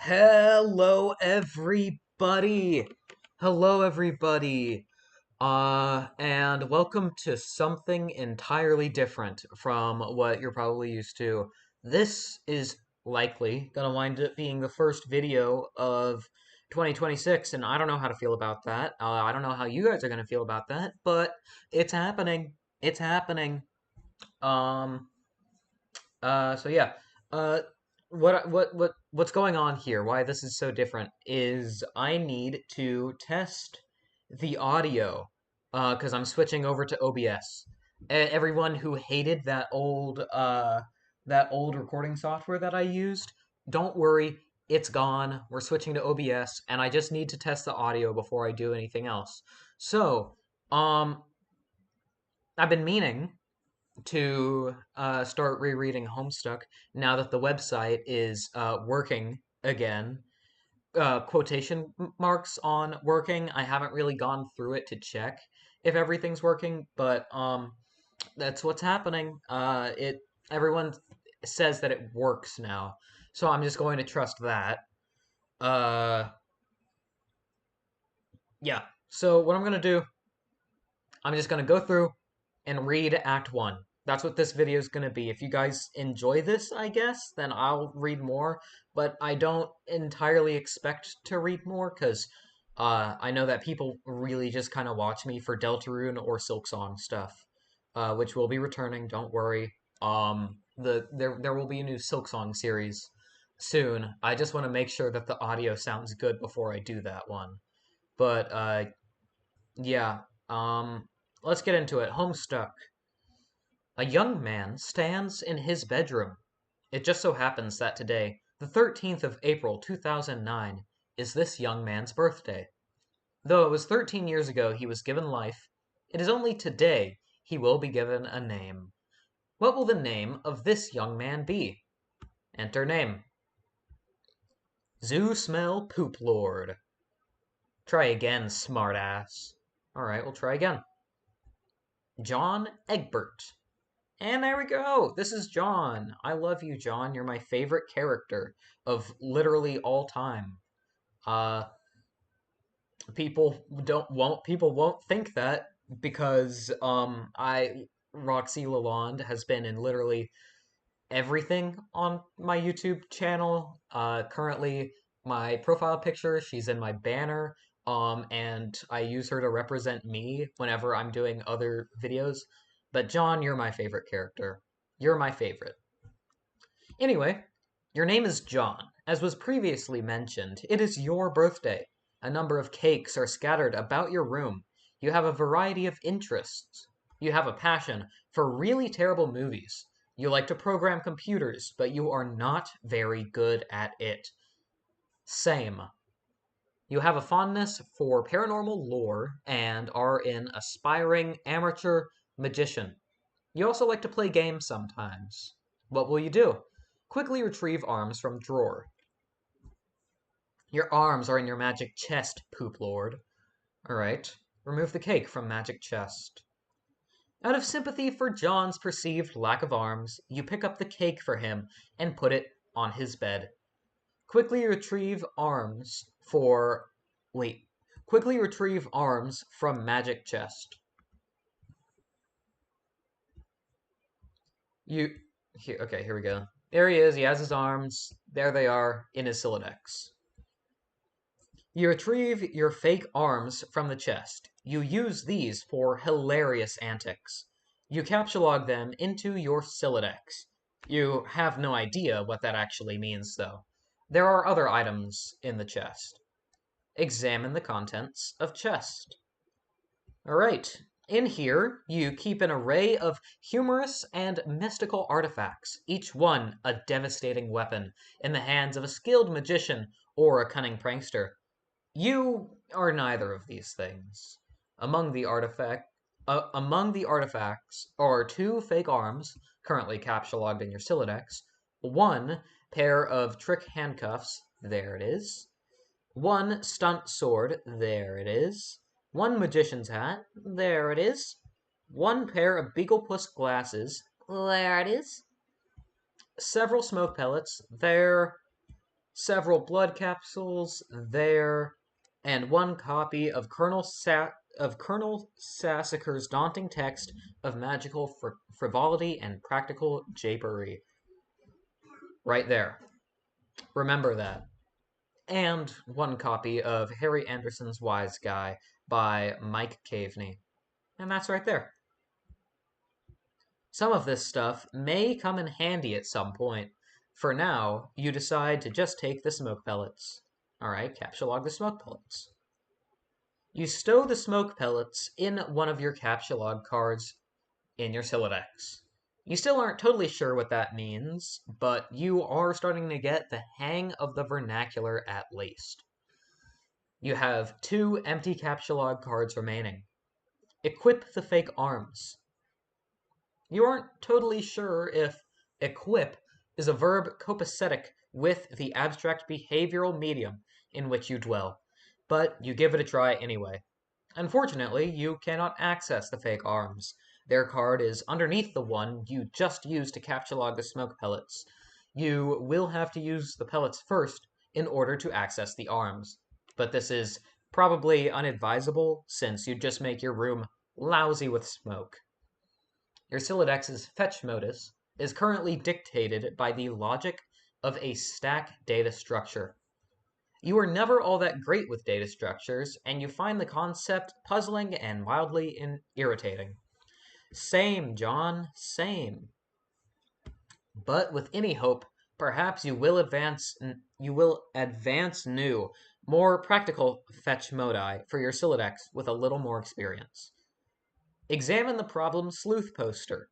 Hello, everybody. Hello, everybody. And welcome to something entirely different from what you're probably used to. This is likely gonna wind up being the first video of 2026, and I don't know how to feel about that. I don't know how you guys are gonna feel about that, but it's happening. It's happening. Um, so yeah, uh, what's going on here? Why this is so different is I need to test the audio, because I'm switching over to OBS. Everyone who hated that old recording software that I used, don't worry, it's gone. We're switching to OBS, and I just need to test the audio before I do anything else. So, um, I've been meaning to start rereading Homestuck now that the website is working again. Quotation marks on working. I haven't really gone through it to check if everything's working, but that's what's happening. It everyone says that it works now, so I'm just going to trust that. Uh, yeah. So what I'm gonna do, I'm just gonna go through and read Act 1. That's what this video is going to be. If you guys enjoy this, I guess, then I'll read more. But I don't entirely expect to read more because I know that people really just kind of watch me for Deltarune or Silksong stuff, which will be returning. Don't worry. There will be a new Silksong series soon. I just want to make sure that the audio sounds good before I do that one. But yeah. Let's get into it. Homestuck. A young man stands in his bedroom. It just so happens that today, the 13th of April 2009, is this young man's birthday. Though it was 13 years ago he was given life, it is only today he will be given a name. What will the name of this young man be? Enter name. Zoo Smell Poop Lord. Try again, smartass. Alright, we'll try again. John Egbert. And there we go. This is John. I love you, John. You're my favorite character of literally all time. Uh, people won't think that because I Roxy Lalonde has been in literally everything on my YouTube channel. Currently, my profile picture, she's in my banner. And I use her to represent me whenever I'm doing other videos. But John, you're my favorite character. You're my favorite. Anyway, your name is John. As was previously mentioned, it is your birthday. A number of cakes are scattered about your room. You have a variety of interests. You have a passion for really terrible movies. You like to program computers, but you are not very good at it. Same. You have a fondness for paranormal lore and are an aspiring amateur magician. You also like to play games sometimes. What will you do? Quickly retrieve arms from drawer. Your arms are in your magic chest, Poop Lord. Alright. Remove the cake from magic chest. Out of sympathy for John's perceived lack of arms, you pick up the cake for him and put it on his bed. Quickly retrieve arms for... Wait. Quickly retrieve arms from magic chest. Okay, here we go. There he is. He has his arms. There they are in his Silodex. You retrieve your fake arms from the chest. You use these for hilarious antics. You captchalogue them into your Silodex. You have no idea what that actually means, though. There are other items in the chest. Examine the contents of chest. Alright, in here, you keep an array of humorous and mystical artifacts, each one a devastating weapon, in the hands of a skilled magician or a cunning prankster. You are neither of these things. Among the artifacts are two fake arms, currently captchalogued in your Silodex, one pair of trick handcuffs, there it is, one stunt sword, there it is, one magician's hat, there it is, one pair of Beaglepuss glasses, there it is, several smoke pellets, there, several blood capsules there, and one copy of Colonel Sassacre's daunting text of magical frivolity and practical japery. Right there. Remember that. And one copy of Harry Anderson's Wise Guy by Mike Caveney. And that's right there. Some of this stuff may come in handy at some point. For now, you decide to just take the smoke pellets. Alright, captcha the smoke pellets. You stow the smoke pellets in one of your captcha cards in your Sylladex. You still aren't totally sure what that means, but you are starting to get the hang of the vernacular at least. You have 2 empty captcha cards remaining. Equip the fake arms. You aren't totally sure if equip is a verb copacetic with the abstract behavioral medium in which you dwell, but you give it a try anyway. Unfortunately, you cannot access the fake arms. Their card is underneath the one you just used to captcha the smoke pellets. You will have to use the pellets first in order to access the arms. But this is probably unadvisable since you'd just make your room lousy with smoke. Your Syllodex's fetch modus is currently dictated by the logic of a stack data structure. You are never all that great with data structures, and you find the concept puzzling and mildly irritating. Same, John, same. But with any hope, perhaps you will advance new, more practical fetch modi for your Sylladex with a little more experience. Examine the problem sleuth poster.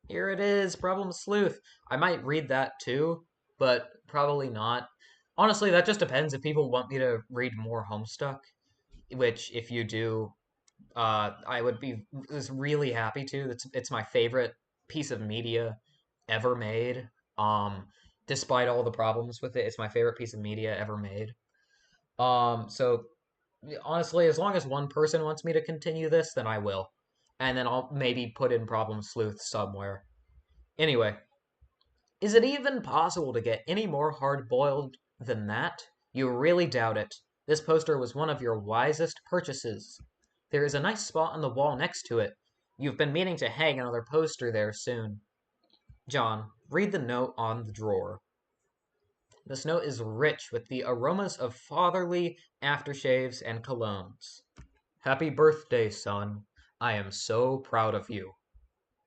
Here it is, problem sleuth. I might read that too, but probably not. Honestly, that just depends if people want me to read more Homestuck, which if you do, I would be really happy to. It's my favorite piece of media ever made. Despite all the problems with it, it's my favorite piece of media ever made. So honestly, as long as one person wants me to continue this, then I will. And then I'll maybe put in Problem Sleuth somewhere. Anyway, is it even possible to get any more hard-boiled than that? You really doubt it. This poster was one of your wisest purchases. There is a nice spot on the wall next to it. You've been meaning to hang another poster there soon. John, read the note on the drawer. This note is rich with the aromas of fatherly aftershaves and colognes. Happy birthday, son. I am so proud of you.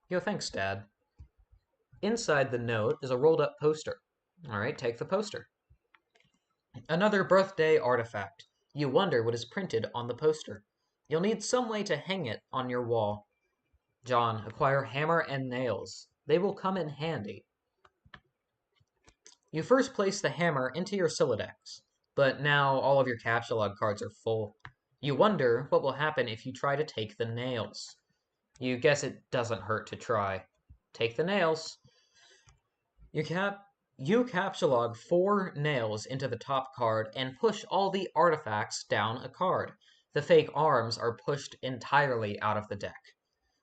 Yo, thanks, Dad. Inside the note is a rolled up poster. Alright, take the poster. Another birthday artifact. You wonder what is printed on the poster. You'll need some way to hang it on your wall. John, acquire hammer and nails. They will come in handy. You first place the hammer into your Sylladex, but now all of your captcha cards are full. You wonder what will happen if you try to take the nails. You guess it doesn't hurt to try. Take the nails. You captcha 4 nails into the top card and push all the artifacts down a card. The fake arms are pushed entirely out of the deck.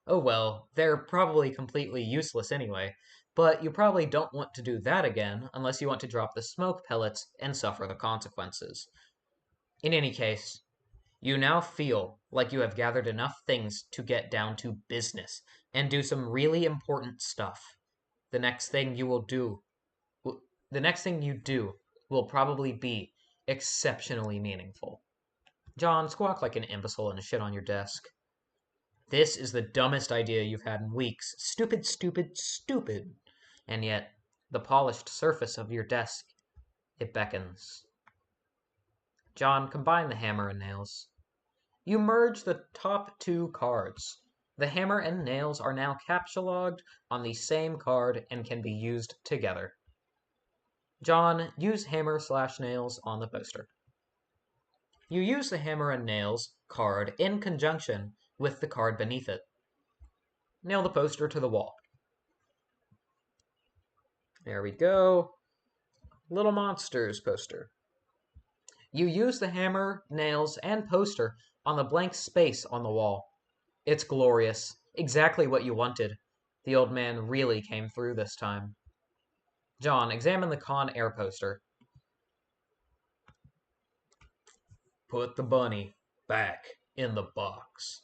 Oh well, they're probably completely useless anyway, but you probably don't want to do that again unless you want to drop the smoke pellets and suffer the consequences. In any case, you now feel like you have gathered enough things to get down to business and do some really important stuff. The next thing you do will probably be exceptionally meaningful. John, squawk like an imbecile and shit on your desk. This is the dumbest idea you've had in weeks. Stupid, stupid, stupid. And yet, the polished surface of your desk, it beckons. John, combine the hammer and nails. You merge the top 2 cards. The hammer and nails are now captcha on the same card and can be used together. John, use hammer/nails on the poster. You use the hammer and nails card in conjunction with the card beneath it. Nail the poster to the wall. There we go. Little Monsters poster. You use the hammer, nails, and poster on the blank space on the wall. It's glorious. Exactly what you wanted. The old man really came through this time. John, examine the Con Air poster. put the bunny back in the box.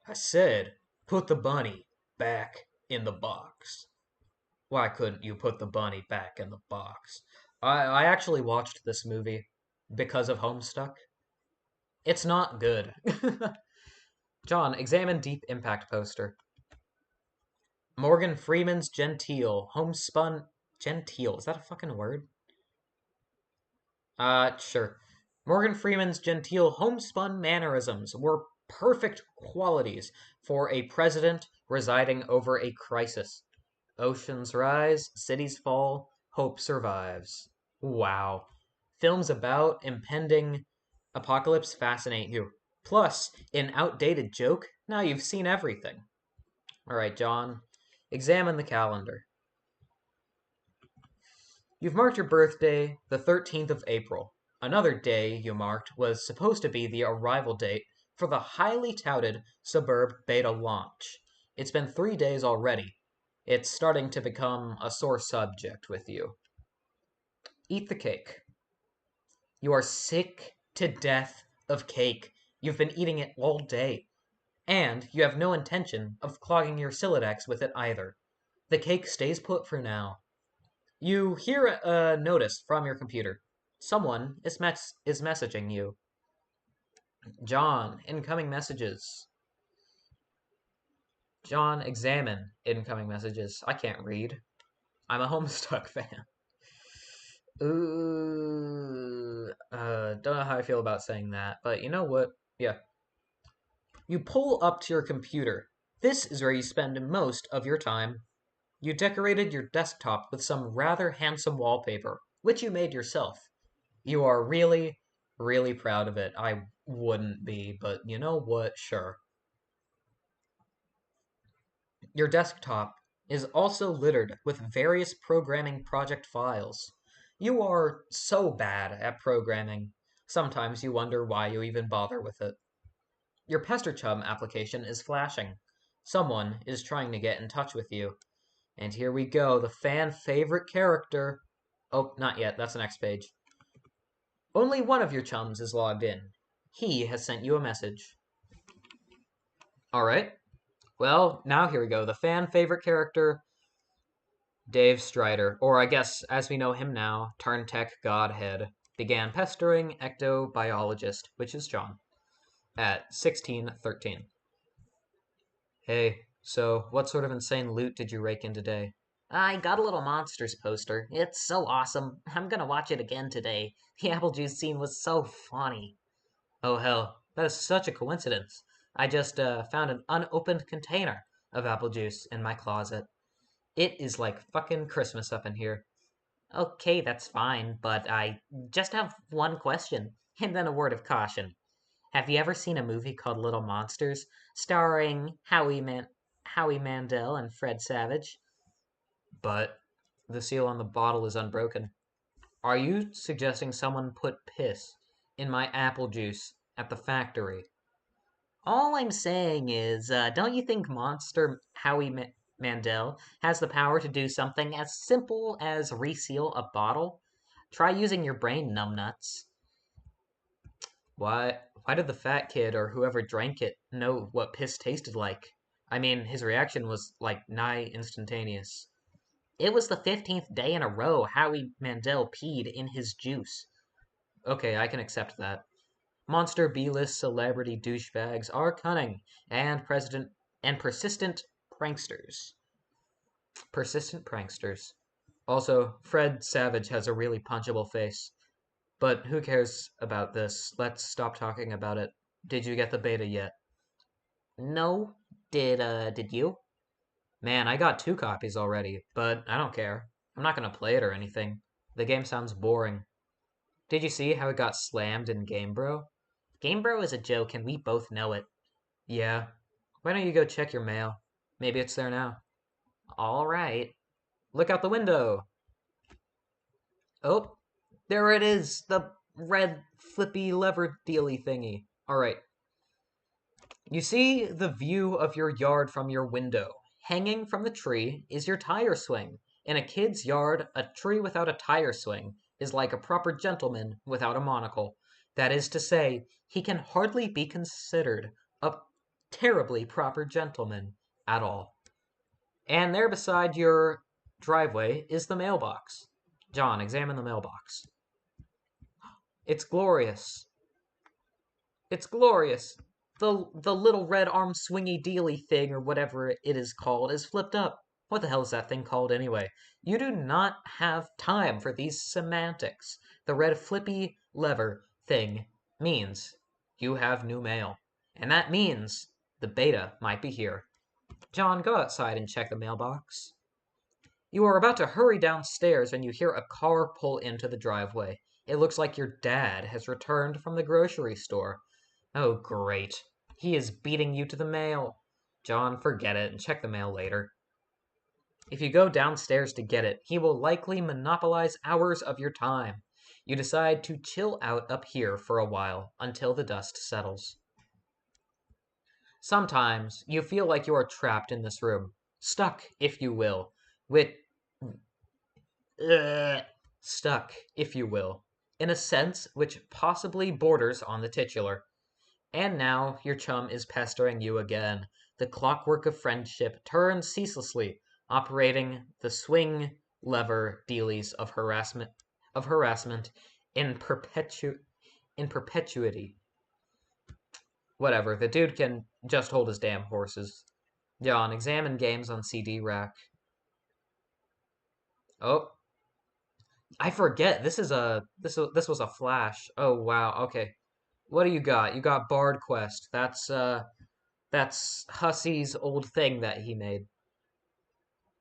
I said, put the bunny back in the box. Why couldn't you put the bunny back in the box? I actually watched this movie because of Homestuck. It's not good. John, examine Deep Impact poster. Morgan Freeman's Genteel, homespun... Genteel, is that a fucking word? Sure. Morgan Freeman's genteel homespun mannerisms were perfect qualities for a president residing over a crisis. Oceans rise, cities fall, hope survives. Wow. Films about impending apocalypse fascinate you. Plus, an outdated joke, now you've seen everything. Alright, John, examine the calendar. You've marked your birthday the 13th of April. Another day you marked was supposed to be the arrival date for the highly touted Suburb beta launch. It's been 3 days already. It's starting to become a sore subject with you. Eat the cake. You are sick to death of cake. You've been eating it all day. And you have no intention of clogging your Silodex with it either. The cake stays put for now. You hear a notice from your computer. Someone is messaging you. John, incoming messages. John, examine incoming messages. I can't read. I'm a Homestuck fan. Ooh, don't know how I feel about saying that, but you know what? Yeah. You pull up to your computer. This is where you spend most of your time. You decorated your desktop with some rather handsome wallpaper, which you made yourself. You are really, really proud of it. I wouldn't be, but you know what? Sure. Your desktop is also littered with various programming project files. You are so bad at programming. Sometimes you wonder why you even bother with it. Your PesterChum application is flashing. Someone is trying to get in touch with you. And here we go, the fan favorite character. Oh, not yet, that's the next page. Only one of your chums is logged in. He has sent you a message. Alright. Well, now here we go. The fan favorite character, Dave Strider, or I guess as we know him now, Turntech Godhead, began pestering ectobiologist, which is John, at 1613. Hey, so what sort of insane loot did you rake in today? I got a little Monsters poster. It's so awesome. I'm gonna watch it again today. The apple juice scene was so funny. Oh hell, that is such a coincidence. I just found an unopened container of apple juice in my closet. It is like fucking Christmas up in here. Okay, that's fine, but I just have one question, and then a word of caution. Have you ever seen a movie called Little Monsters, starring Howie Mandel and Fred Savage? But the seal on the bottle is unbroken. Are you suggesting someone put piss in my apple juice at the factory? All I'm saying is, don't you think Monster Mandel has the power to do something as simple as reseal a bottle? Try using your brain, numbnuts. Why did the fat kid or whoever drank it know what piss tasted like? I mean, his reaction was like nigh instantaneous. It was the 15th day in a row Howie Mandel peed in his juice. Okay, I can accept that. Monster B-list celebrity douchebags are cunning and persistent pranksters. Persistent pranksters. Also, Fred Savage has a really punchable face. But who cares about this? Let's stop talking about it. Did you get the beta yet? No. Did you? Man, I got 2 copies already, but I don't care. I'm not gonna play it or anything. The game sounds boring. Did you see how it got slammed in Game Bro? Game Bro is a joke and we both know it. Yeah. Why don't you go check your mail? Maybe it's there now. All right. Look out the window! Oh, there it is! The red flippy lever dealy thingy. Alright. You see the view of your yard from your window. Hanging from the tree is your tire swing. In a kid's yard, a tree without a tire swing is like a proper gentleman without a monocle. That is to say, he can hardly be considered a terribly proper gentleman at all. And there beside your driveway is the mailbox. John, examine the mailbox. It's glorious. It's glorious. The little red arm swingy dealy thing or whatever it is called is flipped up. What the hell is that thing called anyway? You do not have time for these semantics. The red flippy lever thing means you have new mail. And that means the beta might be here. John, go outside and check the mailbox. You are about to hurry downstairs when you hear a car pull into the driveway. It looks like your dad has returned from the grocery store. Oh, great. He is beating you to the mail. John, forget it and check the mail later. If you go downstairs to get it, he will likely monopolize hours of your time. You decide to chill out up here for a while until the dust settles. Sometimes you feel like you are trapped in this room, stuck, if you will, with stuck, if you will, in a sense which possibly borders on the titular. And now your chum is pestering you again. The clockwork of friendship turns ceaselessly, operating the swing lever dealies of harassment in in perpetuity. Whatever, the dude can just hold his damn horses. John, examine games on CD rack. Oh, I forget. This was a flash. Oh wow. Okay. What do you got? You got Bard Quest. That's Hussey's old thing that he made,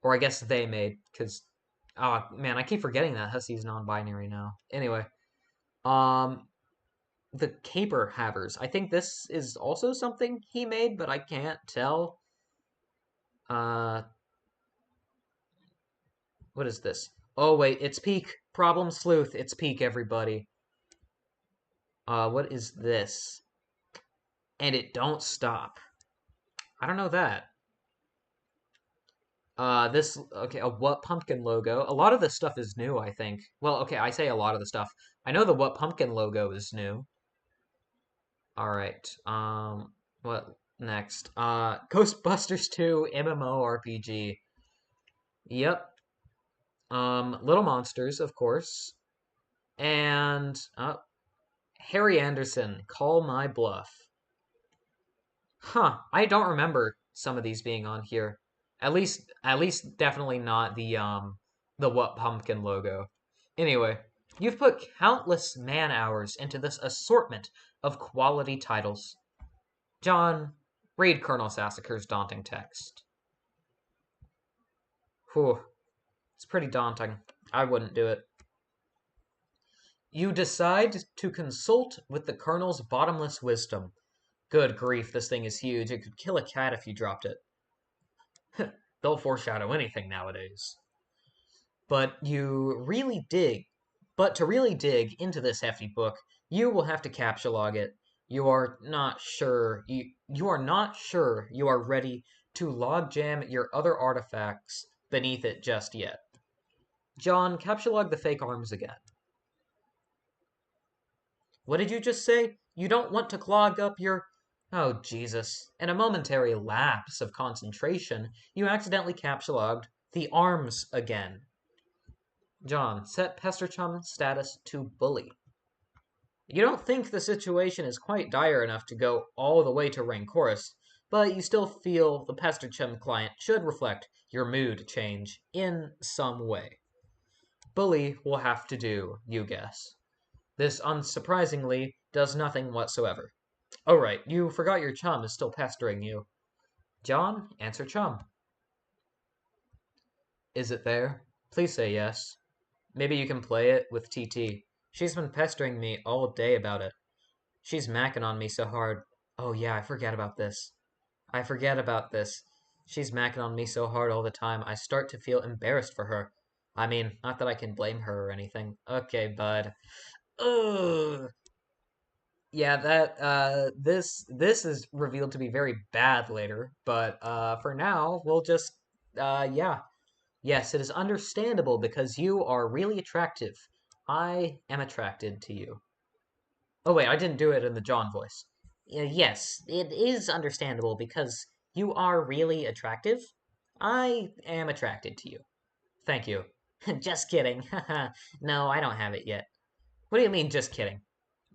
or I guess they made, because oh man, I keep forgetting that Hussey's non-binary now. Anyway, um, the Caper Havers. I think this is also something he made, but I can't tell. Uh, what is this? Oh wait, it's Peak Problem Sleuth. It's Peak, everybody. What is this? And it don't stop. I don't know that. This okay, a What Pumpkin logo. A lot of this stuff is new, I think. Well, okay, I say a lot of the stuff. I know the What Pumpkin logo is new. All right. What next? Ghostbusters 2 MMORPG. Yep. Little Monsters, of course. And Harry Anderson, Call My Bluff. Huh, I don't remember some of these being on here. At least definitely not the What Pumpkin logo. Anyway, you've put countless man hours into this assortment of quality titles. John, read Colonel Sassacre's daunting text. Whew, it's pretty daunting. I wouldn't do it. You decide to consult with the Colonel's bottomless wisdom. Good grief, this thing is huge. It could kill a cat if you dropped it. They'll foreshadow anything nowadays. But you really dig. But to really dig into this hefty book, you will have to captchalogue it. You are not sure you are ready to logjam your other artifacts beneath it just yet. John, captchalogue the fake arms again. What did you just say? You don't want to clog up your... Oh, Jesus. In a momentary lapse of concentration, you accidentally captchalogued the arms again. John, set Pesterchum status to bully. You don't think the situation is quite dire enough to go all the way to Rancorous, but you still feel the Pesterchum client should reflect your mood change in some way. Bully will have to do, you guess. This, unsurprisingly, does nothing whatsoever. Oh right, you forgot your chum is still pestering you. John, answer chum. Is it there? Please say yes. Maybe you can play it with TT. She's been pestering me all day about it. She's macking on me so hard. Oh yeah, I forget about this. I forget about this. She's macking on me so hard all the time, I start to feel embarrassed for her. I mean, not that I can blame her or anything. Okay, bud. Ugh. Yeah, that this is revealed to be very bad later, but for now, we'll just yeah. Yes, it is understandable because you are really attractive. I am attracted to you. Oh wait, I didn't do it in the John voice. Yes, it is understandable because you are really attractive. I am attracted to you. Thank you. Just kidding. No, I don't have it yet. What do you mean, just kidding?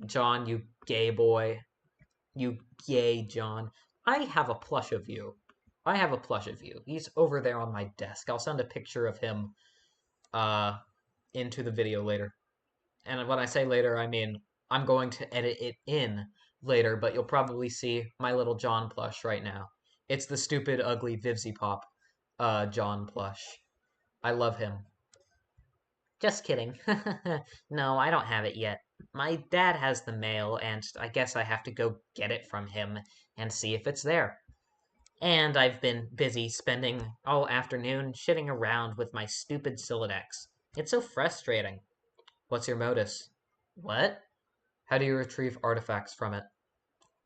John, you gay boy. You gay John. I have a plush of you. I have a plush of you. He's over there on my desk. I'll send a picture of him uh into the video later. And when I say later, I mean I'm going to edit it in later, but you'll probably see my little John plush right now. It's the stupid, ugly Vivzy Pop John plush. I love him. Just kidding. No, I don't have it yet. My dad has the mail, and I guess I have to go get it from him and see if it's there. And I've been busy spending all afternoon shitting around with my stupid Sylladex. It's so frustrating. What's your modus? What? How do you retrieve artifacts from it?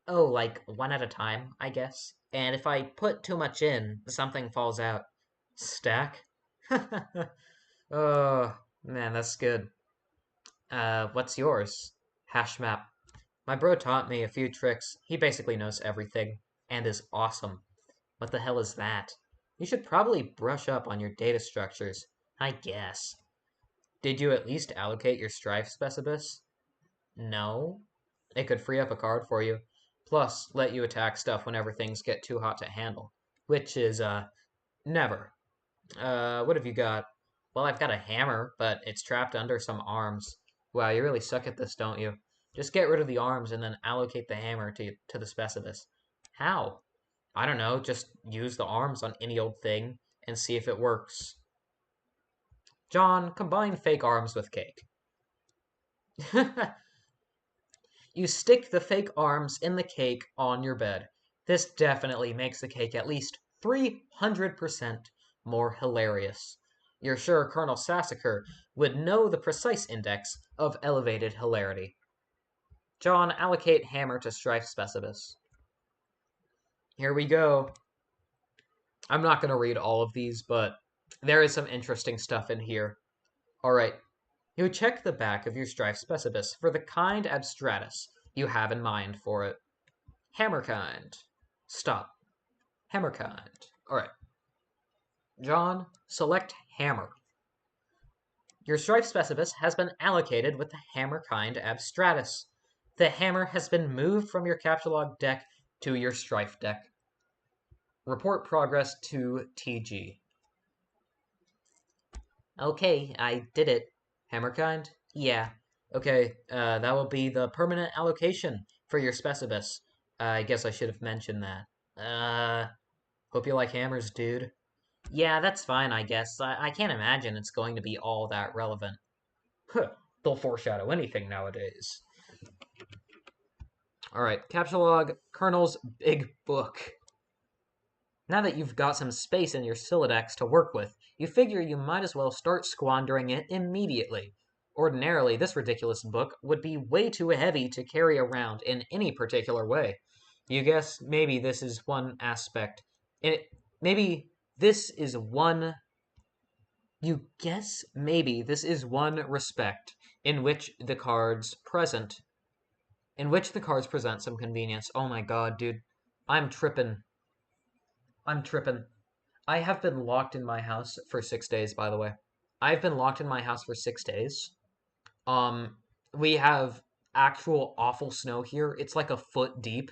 Oh, like one at a time, I guess. And if I put too much in, something falls out. Stack? Oh, man, that's good. What's yours? Hash map. My bro taught me a few tricks. He basically knows everything and is awesome. What the hell is that? You should probably brush up on your data structures. I guess. Did you at least allocate your strife specibus? No? It could free up a card for you, plus let you attack stuff whenever things get too hot to handle. Which is, never. What have you got? Well, I've got a hammer, but it's trapped under some arms. Wow, you really suck at this, don't you? Just get rid of the arms and then allocate the hammer to the specibus. How? I don't know, just use the arms on any old thing and see if it works. John, combine fake arms with cake. You stick the fake arms in the cake on your bed. This definitely makes the cake at least 300% more hilarious. You're sure Colonel Sassacre would know the precise index of elevated hilarity. John, allocate hammer to strife specibus. Here we go. I'm not going to read all of these, but there is some interesting stuff in here. Alright, you check the back of your strife specibus for the kind abstratus you have in mind for it. Hammer kind. Stop. Hammer kind. Alright. John, select hammer. Your strife specibus has been allocated with the hammer kind abstratus. The hammer has been moved from your capture log deck to your strife deck. Report progress to TG. Okay, I did it. Hammer kind? Yeah. Okay, that will be the permanent allocation for your specibus. I guess I should have mentioned that. Hope you like hammers, dude. Yeah, that's fine, I guess. I can't imagine it's going to be all that relevant. Huh, they'll foreshadow anything nowadays. Alright, capture log, Colonel's Big Book. Now that you've got some space in your Sylladex to work with, you figure you might as well start squandering it immediately. Ordinarily, this ridiculous book would be way too heavy to carry around in any particular way. You guess maybe this is one aspect. Maybe this is one. You guess maybe this is one respect in which the cards present. In which the cards present some convenience. Oh my god, dude. I'm tripping. I'm tripping. I have been locked in my house for 6 days, by the way. I've been locked in my house for 6 days. Um, we have actual awful snow here. It's like a foot deep,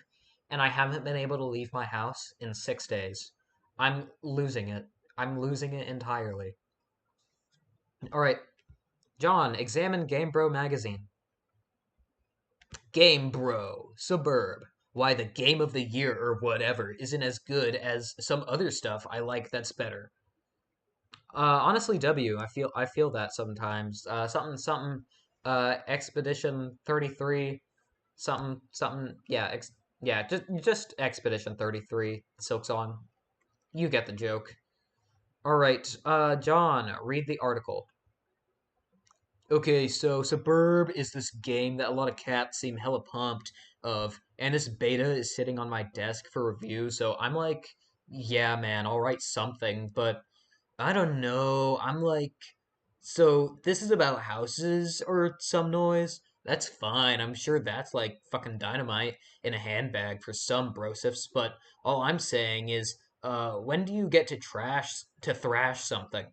and I haven't been able to leave my house in 6 days. I'm losing it. I'm losing it entirely. All right, John, examine Game Bro magazine. Game Bro, Suburb. Why the game of the year or whatever isn't as good as some other stuff I like that's better. Honestly, W. I feel that sometimes. Expedition 33, something. Yeah, just Expedition 33. Silk Song. You get the joke. All right, John, read the article. Okay, so Suburb is this game that a lot of cats seem hella pumped of, and this beta is sitting on my desk for review. So I'm like, yeah, man, I'll write something, but I don't know. I'm like, so this is about houses or some noise. That's fine. I'm sure that's like fucking dynamite in a handbag for some brosifs, but all I'm saying is, when do you get to thrash something?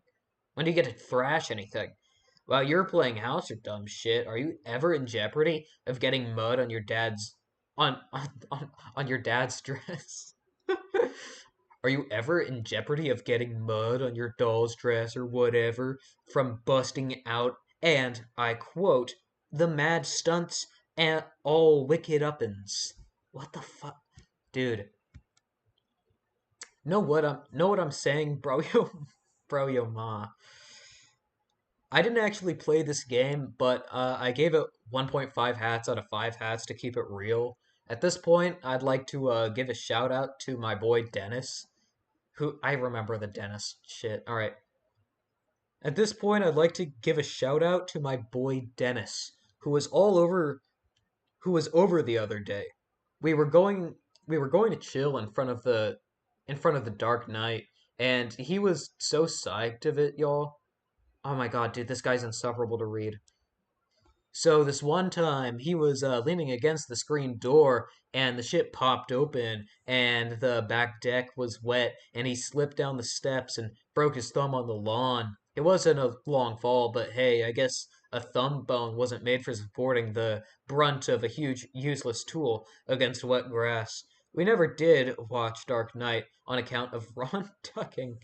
When do you get to thrash anything? While you're playing house or dumb shit, are you ever in jeopardy of getting mud on your dad's on your dad's dress? Are you ever in jeopardy of getting mud on your doll's dress or whatever from busting out and, I quote, the mad stunts and all wicked uppins? What the fuck? Dude, know what I'm saying, bro yo bro yo ma. I didn't actually play this game, but I gave it 1.5 hats out of 5 hats to keep it real. At this point, I'd like to give a shout out to my boy Dennis, who I remember the Dennis shit. All right. At this point, I'd like to give a shout out to my boy Dennis, who was all over who was over the other day. We were going we were going to chill in front of the Dark Knight, and he was so psyched of it, y'all. Oh my god, dude, this guy's insufferable to read. So this one time he was leaning against the screen door and the shit popped open and the back deck was wet and he slipped down the steps and broke his thumb on the lawn. It wasn't a long fall, but hey, I guess a thumb bone wasn't made for supporting the brunt of a huge useless tool against wet grass. We never did watch Dark Knight on account of Ron tucking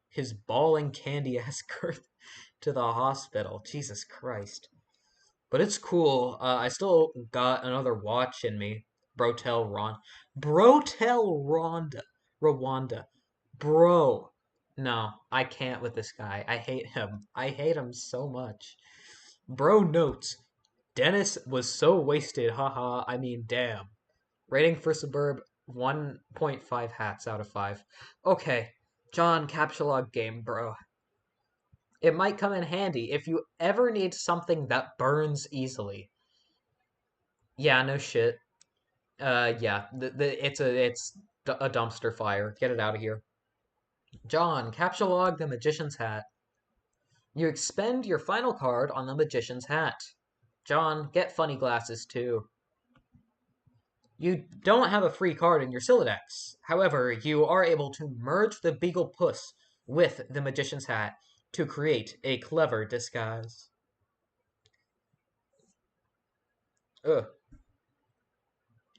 his bawling candy ass Girth to the hospital. Jesus Christ. But it's cool. I still got another watch in me. Brotel Ron. Brotel Rhonda. Rwanda. Bro. No, I can't with this guy. I hate him. I hate him so much. Bro notes. Dennis was so wasted. Haha. I mean, damn. Rating for Suburb 1.5 hats out of 5. Okay, John, captchulog game, bro. It might come in handy if you ever need something that burns easily. Yeah, no shit. Yeah, it's a dumpster fire. Get it out of here. John, captchulog the magician's hat. You expend your final card on the magician's hat. John, get funny glasses too. You don't have a free card in your Siladex. However, you are able to merge the Beagle Puss with the Magician's Hat to create a clever disguise. Ugh.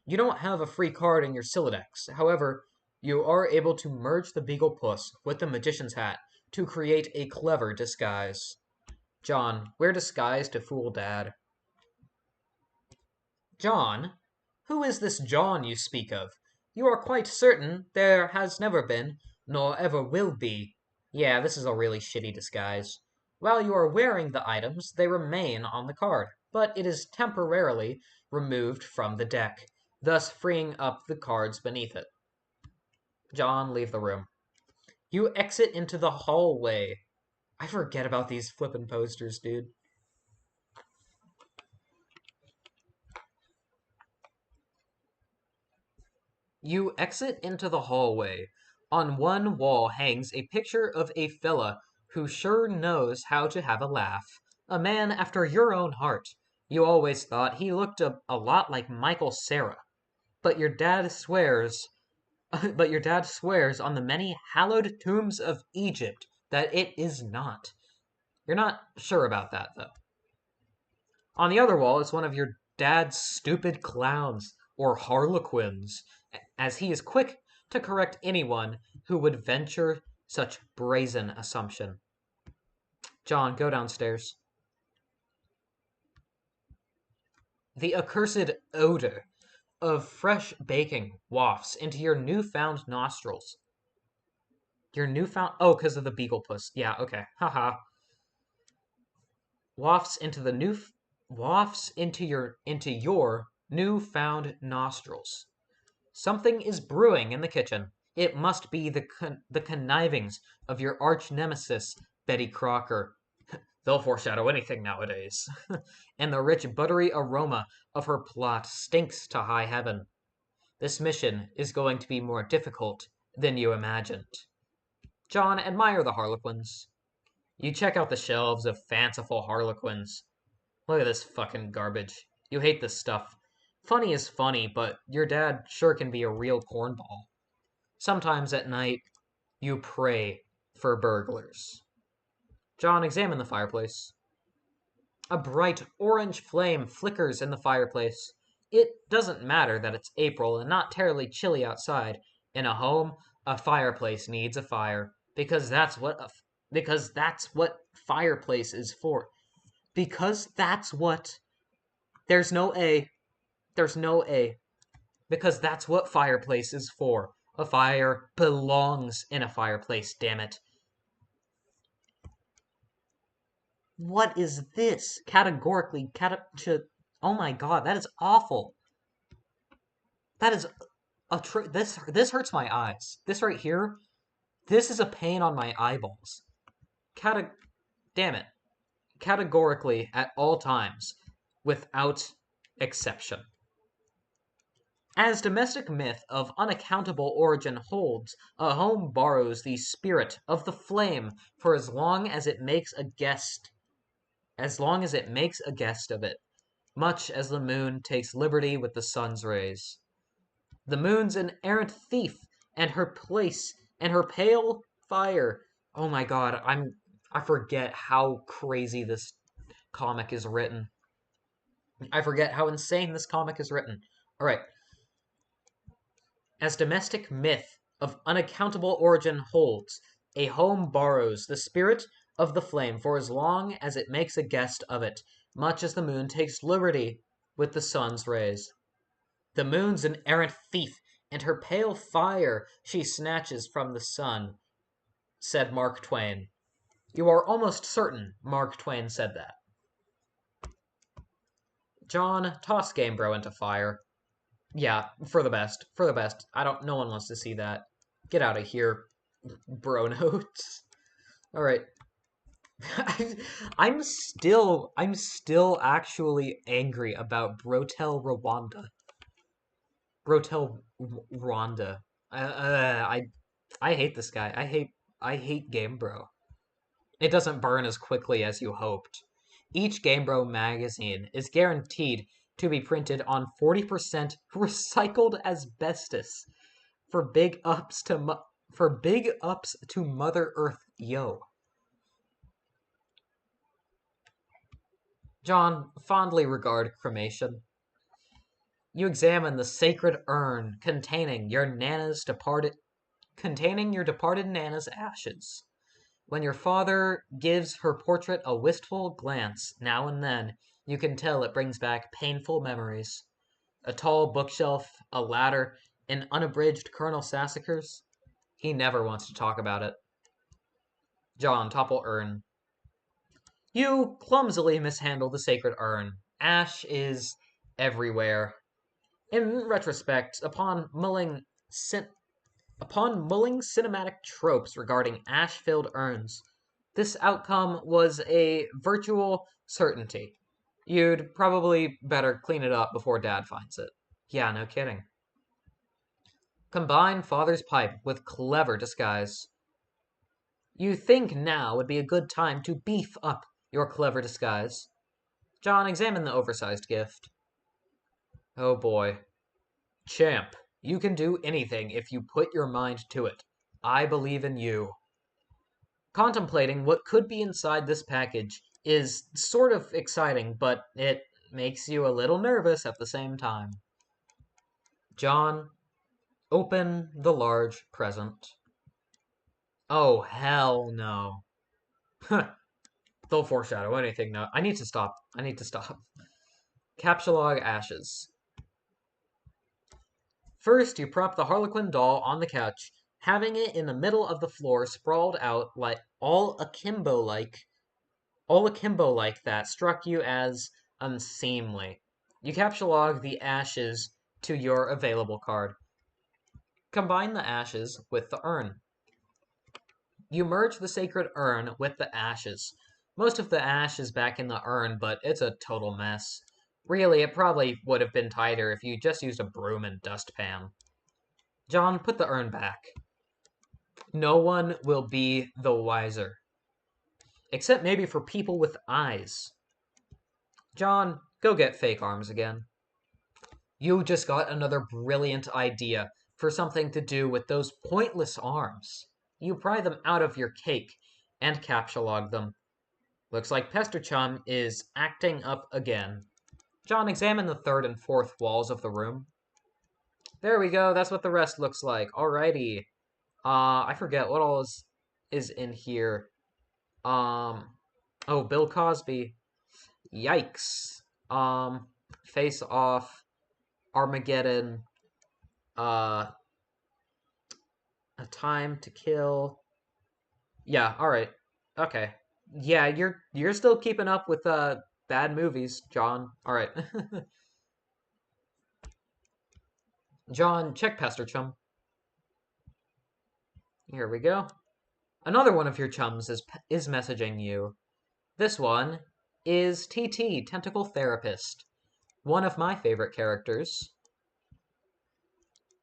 You don't have a free card in your Siladex. However, you are able to merge the Beagle Puss with the Magician's Hat to create a clever disguise. John, wear disguise to fool Dad. John? Who is this John you speak of? You are quite certain there has never been, nor ever will be. Yeah, this is a really shitty disguise. While you are wearing the items, they remain on the card, but it is temporarily removed from the deck, thus freeing up the cards beneath it. John, leave the room. You exit into the hallway. I forget about these flippin' posters, dude. You exit into the hallway. On one wall hangs a picture of a fella who sure knows how to have a laugh. A man after your own heart. You always thought he looked a lot like Michael Cera. But your dad swears but your dad swears on the many hallowed tombs of Egypt that it is not. You're not sure about that though. On the other wall is one of your dad's stupid clowns, or harlequins, as he is quick to correct anyone who would venture such brazen assumption. John, go downstairs. The accursed odor of fresh baking wafts into your newfound nostrils. Your newfound... Oh, because of the beagle puss. Yeah, okay. Haha. Wafts into the new... Wafts into your newfound nostrils. Something is brewing in the kitchen. It must be the connivings of your arch nemesis, Betty Crocker. They'll foreshadow anything nowadays. And the rich, buttery aroma of her plot stinks to high heaven. This mission is going to be more difficult than you imagined. John, admire the harlequins. You check out the shelves of fanciful harlequins. Look at this fucking garbage. You hate this stuff. Funny is funny, but your dad sure can be a real cornball. Sometimes at night, you pray for burglars. John, examine the fireplace. A bright orange flame flickers in the fireplace. It doesn't matter that it's April and not terribly chilly outside. In a home, a fireplace needs a fire because that's what fireplace is for. Because that's what there's no a there's no a because that's what fireplace is for. A fire belongs in a fireplace, damn it. What is this? Categorically, oh my god, that is awful. That is this hurts my eyes. This right here, this is a pain on my eyeballs. Damn it. Categorically at all times, without exception. As domestic myth of unaccountable origin holds, a home borrows the spirit of the flame for as long as it makes a guest of it, much as the moon takes liberty with the sun's rays. The moon's an errant thief, and her place and her pale fire. Oh my god, I forget how crazy this comic is written. I forget how insane this comic is written. Alright. As domestic myth of unaccountable origin holds, a home borrows the spirit of the flame for as long as it makes a guest of it, much as the moon takes liberty with the sun's rays. The moon's an errant thief, and her pale fire she snatches from the sun, said Mark Twain. You are almost certain Mark Twain said that. John, toss Gamebro into fire. Yeah, for the best. For the best. No one wants to see that. Get out of here, bro notes. Alright. I'm still actually angry about Brotel Rwanda. Brotel Rwanda. I hate this guy. I hate Game Bro. It doesn't burn as quickly as you hoped. Each Game Bro magazine is guaranteed to be printed on 40% recycled asbestos for big ups to Mother Earth, yo. John, fondly regard cremation. You examine the sacred urn containing your departed Nana's ashes. When your father gives her portrait a wistful glance now and then, you can tell it brings back painful memories. A tall bookshelf, a ladder, an unabridged Colonel Sassacres. He never wants to talk about it. John, topple urn. You clumsily mishandle the sacred urn. Ash is everywhere. In retrospect, upon mulling cinematic tropes regarding ash-filled urns, this outcome was a virtual certainty. You'd probably better clean it up before Dad finds it. Yeah, no kidding. Combine father's pipe with clever disguise. You think now would be a good time to beef up your clever disguise. John, examine the oversized gift. Oh boy. Champ, you can do anything if you put your mind to it. I believe in you. Contemplating what could be inside this package is sort of exciting, but it makes you a little nervous at the same time. John, open the large present. Oh, hell no. Don't foreshadow anything now. I need to stop. Capsulog ashes. First, you prop the Harlequin doll on the couch, having it in the middle of the floor sprawled out like all akimbo like that struck you as unseemly. You capsulog the ashes to your available card. Combine the ashes with the urn. You merge the sacred urn with the ashes. Most of the ash is back in the urn, but it's a total mess. Really, it probably would have been tighter if you just used a broom and dustpan. John, put the urn back. No one will be the wiser. Except maybe for people with eyes. John, go get fake arms again. You just got another brilliant idea for something to do with those pointless arms. You pry them out of your cake and captcha them. Looks like Pester Chum is acting up again. John, examine the third and fourth walls of the room. There we go, that's what the rest looks like. Alrighty. I forget what all is in here. Oh, Bill Cosby. Yikes. Face Off, Armageddon, uh, A Time to Kill. Yeah, alright. Okay. Yeah, you're still keeping up with bad movies, John. Alright. John, check Pester Chum. Here we go. Another one of your chums is messaging you. This one is TT, Tentacle Therapist. One of my favorite characters.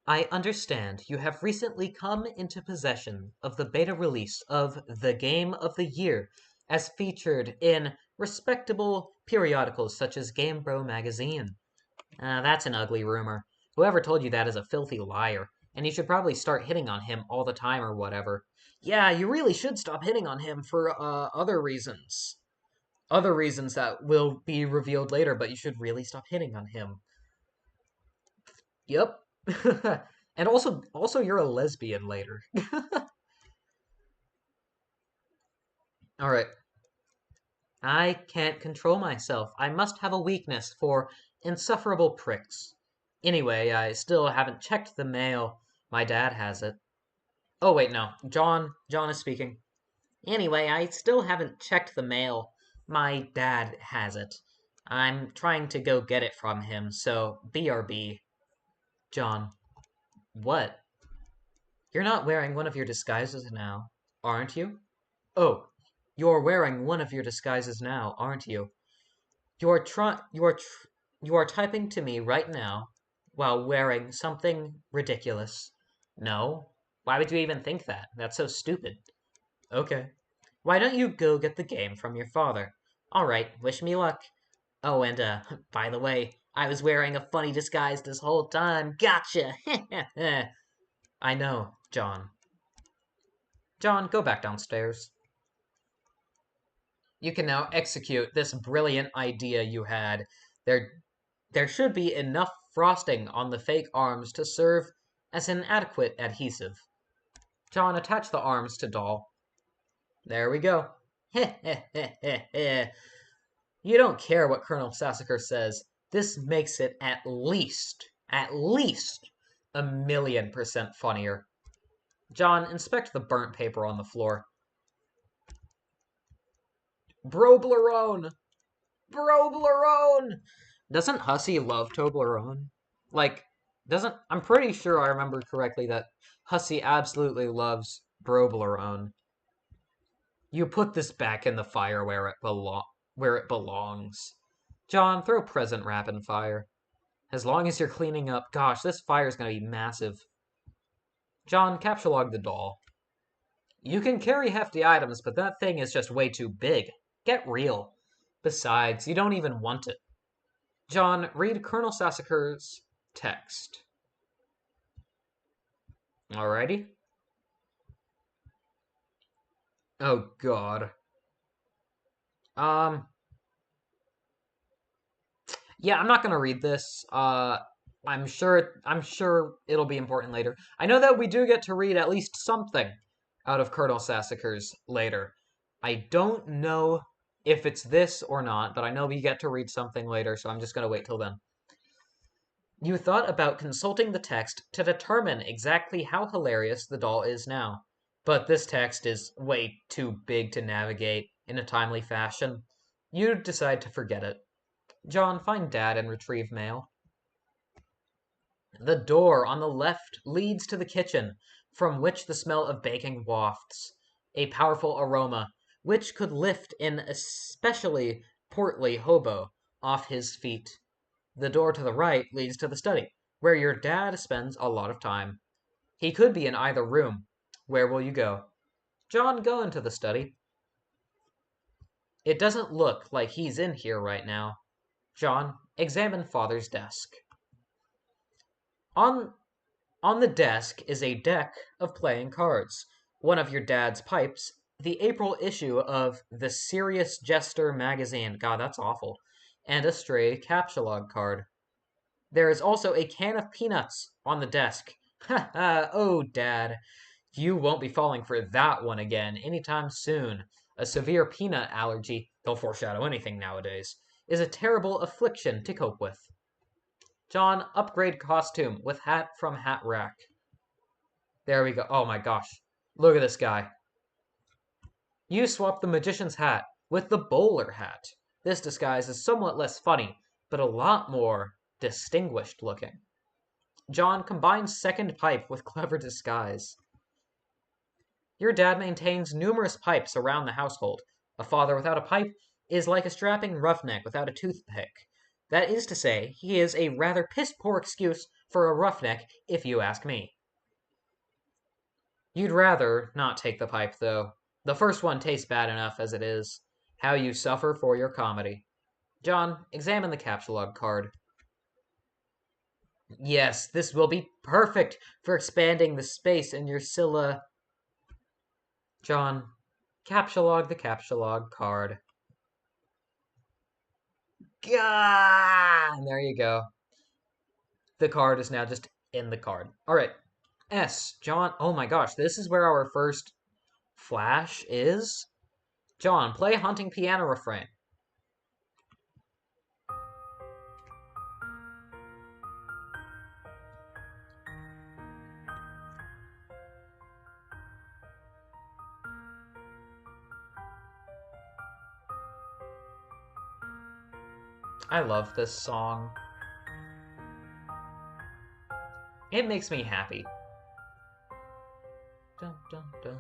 I understand you have recently come into possession of the beta release of the Game of the Year, as featured in respectable periodicals such as Game Bro magazine. That's an ugly rumor. Whoever told you that is a filthy liar, and you should probably start hitting on him all the time or whatever. Yeah, you really should stop hitting on him for other reasons. Other reasons that will be revealed later, but you should really stop hitting on him. Yep. And also you're a lesbian later. All right. I can't control myself. I must have a weakness for insufferable pricks. Anyway, I still haven't checked the mail. My dad has it. Oh wait, no. John is speaking. Anyway, I still haven't checked the mail. My dad has it. I'm trying to go get it from him, so BRB. John, what? You're not wearing one of your disguises now, aren't you? Oh, you're wearing one of your disguises now, aren't you? You are typing to me right now while wearing something ridiculous. No? Why would you even think that? That's so stupid. Okay. Why don't you go get the game from your father? All right, wish me luck. Oh, and by the way, I was wearing a funny disguise this whole time. Gotcha. I know, John. John, go back downstairs. You can now execute this brilliant idea you had. There should be enough frosting on the fake arms to serve as an adequate adhesive. John, attach the arms to doll. There we go. You don't care what Colonel Sassacre says. This makes it at least, a million% funnier. John, inspect the burnt paper on the floor. Broblerone! Broblerone! Doesn't Hussy love Toblerone? Like, I'm pretty sure I remember correctly that Hussy absolutely loves Broblerone. You put this back in the fire where it belongs. John, throw present wrap in fire. As long as you're cleaning up, gosh, this fire's gonna be massive. John, captcha the doll. You can carry hefty items, but that thing is just way too big. Get real. Besides, you don't even want it. John, read Colonel Sassacre's text. Alrighty. Oh god. Yeah, I'm not gonna read this. I'm sure it'll be important later. I know that we do get to read at least something out of Colonel Sassacre's later. I don't know if it's this or not, but I know we get to read something later, so I'm just gonna wait till then. You thought about consulting the text to determine exactly how hilarious the doll is now, but this text is way too big to navigate in a timely fashion. You decide to forget it. John, find Dad and retrieve mail. The door on the left leads to the kitchen, from which the smell of baking wafts, a powerful aroma which could lift an especially portly hobo off his feet. The door to the right leads to the study, where your dad spends a lot of time. He could be in either room. Where will you go? John, go into the study. It doesn't look like he's in here right now. John, examine father's desk. On On the desk is a deck of playing cards, one of your dad's pipes, the April issue of the Serious Jester magazine. God, that's awful. And a stray captchalogue card. There is also a can of peanuts on the desk. Ha ha, oh, Dad. You won't be falling for that one again anytime soon. A severe peanut allergy, don't foreshadow anything nowadays, is a terrible affliction to cope with. John, upgrade costume with hat from hat rack. There we go. Oh my gosh. Look at this guy. You swap the magician's hat with the bowler hat. This disguise is somewhat less funny, but a lot more distinguished looking. John combines second pipe with clever disguise. Your dad maintains numerous pipes around the household. A father without a pipe is like a strapping roughneck without a toothpick. That is to say, he is a rather piss-poor excuse for a roughneck, if you ask me. You'd rather not take the pipe, though. The first one tastes bad enough as it is. How you suffer for your comedy. John, examine the captchalogue card. Yes, this will be perfect for expanding the space in your Scylla. John, captchalogue the captchalogue card. Gah! And there you go. The card is now just in the card. All right. S. John. Oh my gosh, this is where our first flash is. John, play Haunting Piano refrain. I love this song. It makes me happy. Dun, dun, dun.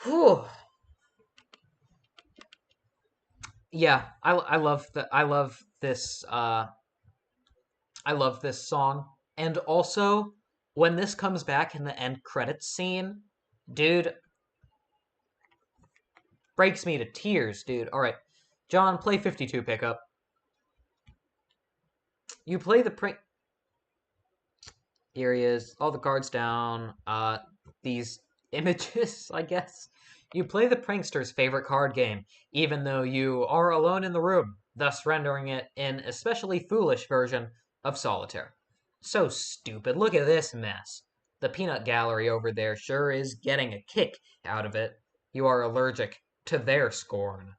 Whew. Yeah, I love this I love this song. And also when this comes back in the end credits scene, dude, breaks me to tears, dude. All right. John, play 52 pickup. You play the prank. Here he is. All the cards down. These images, I guess. You play the prankster's favorite card game, even though you are alone in the room, thus rendering it an especially foolish version of solitaire. So stupid. Look at this mess. The peanut gallery over there sure is getting a kick out of it. You are allergic to their scorn.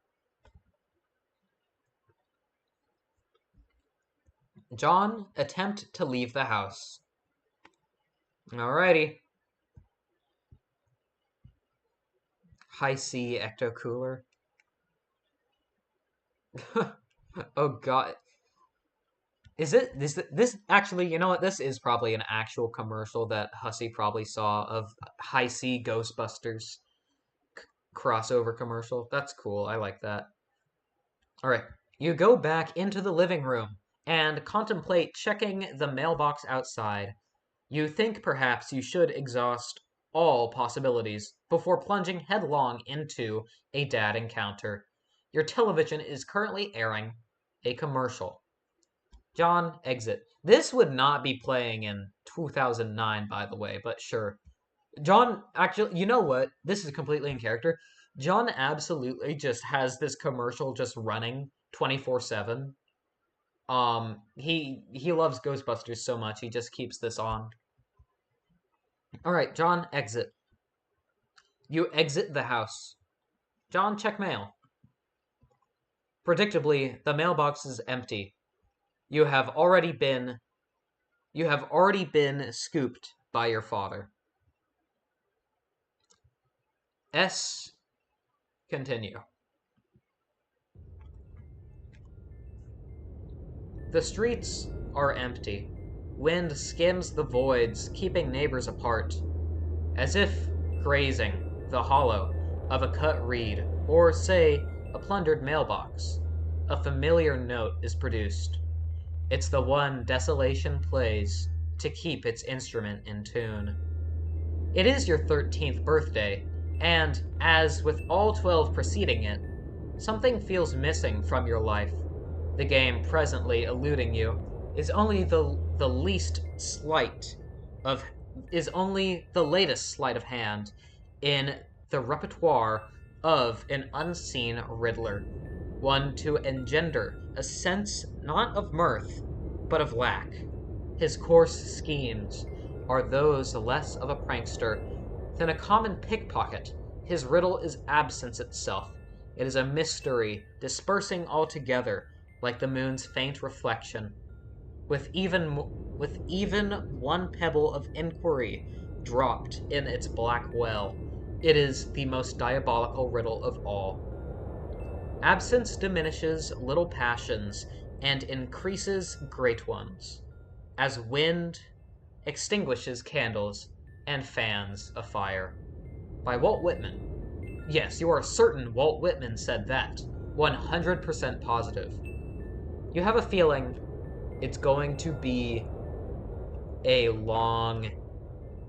John, attempt to leave the house. Alrighty. High-C ecto cooler. Oh god. Is this actually, you know what? This is probably an actual commercial that Hussey probably saw of High-C Ghostbusters crossover commercial. That's cool. I like that. All right. You go back into the living room and contemplate checking the mailbox outside. You think perhaps you should exhaust all possibilities before plunging headlong into a dad encounter. Your television is currently airing a commercial. John, exit. This would not be playing in 2009, by the way, but sure. John, actually, you know what? This is completely in character. John absolutely just has this commercial just running 24/7. He loves Ghostbusters so much, he just keeps this on. All right, John, exit. You exit the house. John, check mail. Predictably, the mailbox is empty. You have already been scooped by your father. S. Continue. The streets are empty. Wind skims the voids, keeping neighbors apart, as if grazing the hollow of a cut reed, or, say, a plundered mailbox. A familiar note is produced. It's the one desolation plays to keep its instrument in tune. It is your 13th birthday, and, as with all 12 preceding it, something feels missing from your life. The game presently eluding you is only the least slight of is only the latest sleight of hand in the repertoire of an unseen riddler, one to engender a sense not of mirth, but of lack. His coarse schemes are those less of a prankster than a common pickpocket. His riddle is absence itself. It is a mystery dispersing altogether like the moon's faint reflection, with even one pebble of inquiry dropped in its black well. It is the most diabolical riddle of all. Absence diminishes little passions and increases great ones, as wind extinguishes candles and fans a fire. By Walt Whitman. Yes, you are certain Walt Whitman said that. 100% positive. You have a feeling it's going to be a long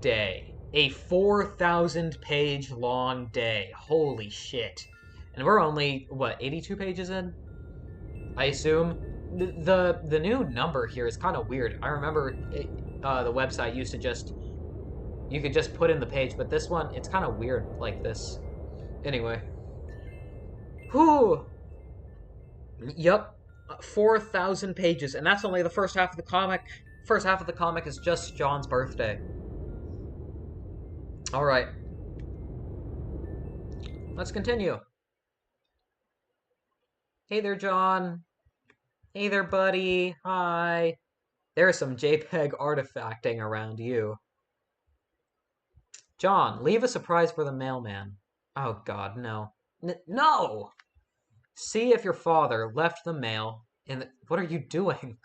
day. A 4,000 page long day. Holy shit. And we're only, what, 82 pages in? I assume. The new number here is kind of weird. I remember the website used to just, you could just put in the page, but this one, it's kind of weird like this. Anyway. Whew. Yup. 4,000 pages, and that's only the first half of the comic. First half of the comic is just John's birthday. Alright. Let's continue. Hey there, John. Hey there, buddy. Hi. There's some JPEG artifacting around you. John, leave a surprise for the mailman. Oh god, no. No! See if your father left the mail in the... What are you doing?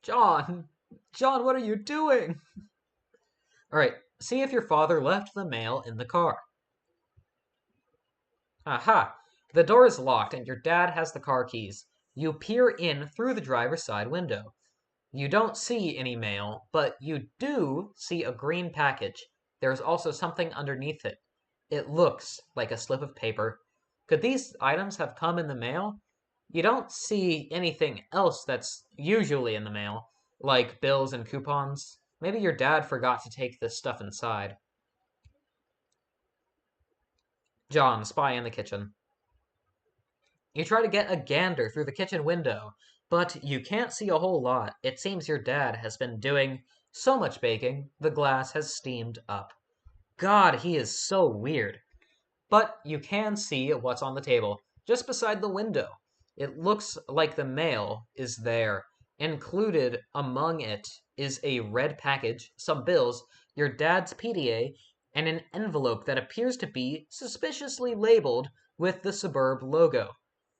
John! John, what are you doing? Alright, see if your father left the mail in the car. Aha! The door is locked and your dad has the car keys. You peer in through the driver's side window. You don't see any mail, but you do see a green package. There's also something underneath it. It looks like a slip of paper. Could these items have come in the mail? You don't see anything else that's usually in the mail, like bills and coupons. Maybe your dad forgot to take this stuff inside. John, spy in the kitchen. You try to get a gander through the kitchen window, but you can't see a whole lot. It seems your dad has been doing so much baking, the glass has steamed up. God, he is so weird. But you can see what's on the table, just beside the window. It looks like the mail is there. Included among it is a red package, some bills, your dad's PDA, and an envelope that appears to be suspiciously labeled with the Suburb logo.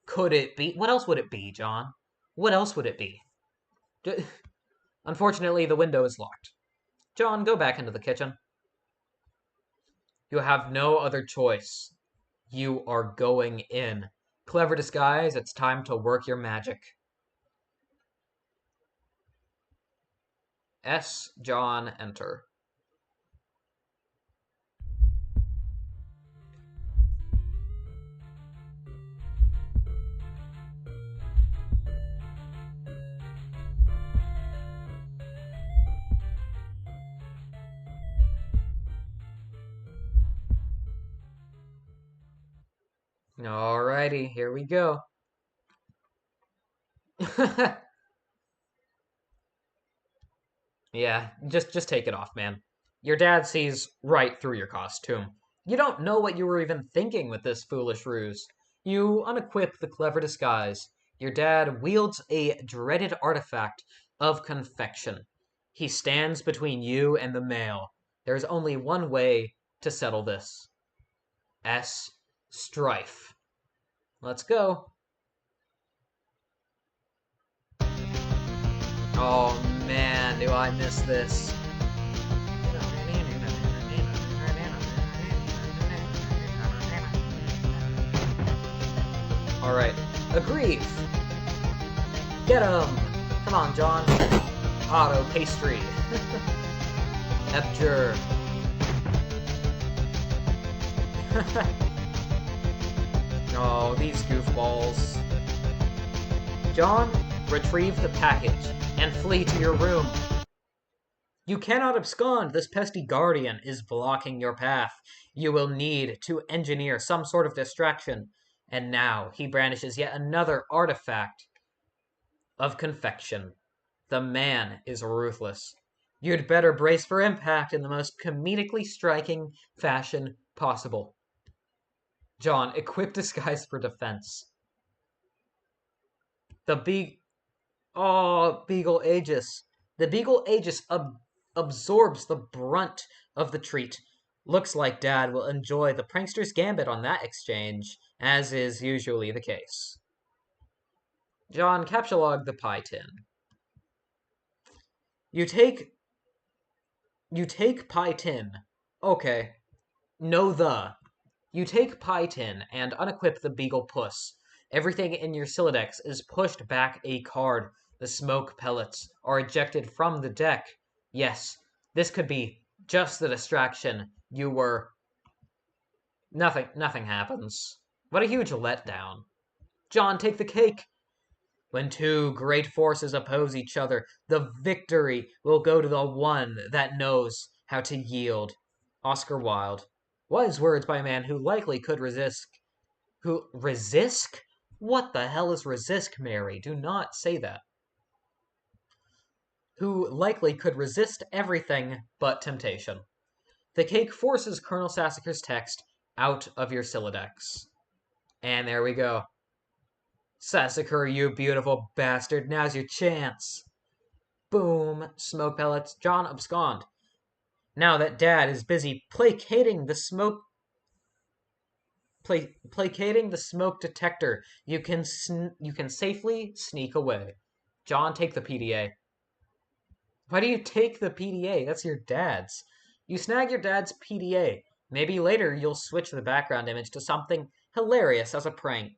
Could it be? What else would it be, John? What else would it be? Unfortunately, the window is locked. John, go back into the kitchen. You have no other choice. You are going in. Clever disguise, it's time to work your magic. S. John, enter. Alrighty, here we go. Yeah, just take it off, man. Your dad sees right through your costume. You don't know what you were even thinking with this foolish ruse. You unequip the clever disguise. Your dad wields a dreaded artifact of confection. He stands between you and the mail. There's only one way to settle this. S. Strife. Let's go. Oh man, do I miss this. Alright, a grief. Get him! Come on, John. Auto pastry. Epger. Oh, these goofballs. John, retrieve the package and flee to your room. You cannot abscond. This pesky guardian is blocking your path. You will need to engineer some sort of distraction. And now he brandishes yet another artifact of confection. The man is ruthless. You'd better brace for impact in the most comedically striking fashion possible. John, equip disguise for defense. The Beagle Aegis. The Beagle Aegis absorbs the brunt of the treat. Looks like Dad will enjoy the prankster's gambit on that exchange, as is usually the case. John, captchalogue the pie tin. You take pie tin. Okay. You take pie tin and unequip the Beagle Puss. Everything in your Siladex is pushed back a card. The smoke pellets are ejected from the deck. Yes, this could be just the distraction you were. Nothing happens. What a huge letdown. John, take the cake. When two great forces oppose each other, the victory will go to the one that knows how to yield. Oscar Wilde. Wise words by a man who likely could resist. Who resist? What the hell is resist, Mary? Do not say that. Who likely could resist everything but temptation. The cake forces Colonel Sassacre's text out of your Siladex. And there we go. Sassacre, you beautiful bastard, now's your chance. Boom, smoke pellets. John, abscond. Now that Dad is busy placating the smoke detector, you can safely sneak away. John, take the PDA. Why do you take the PDA? That's your dad's. You snag your dad's PDA. Maybe later you'll switch the background image to something hilarious as a prank.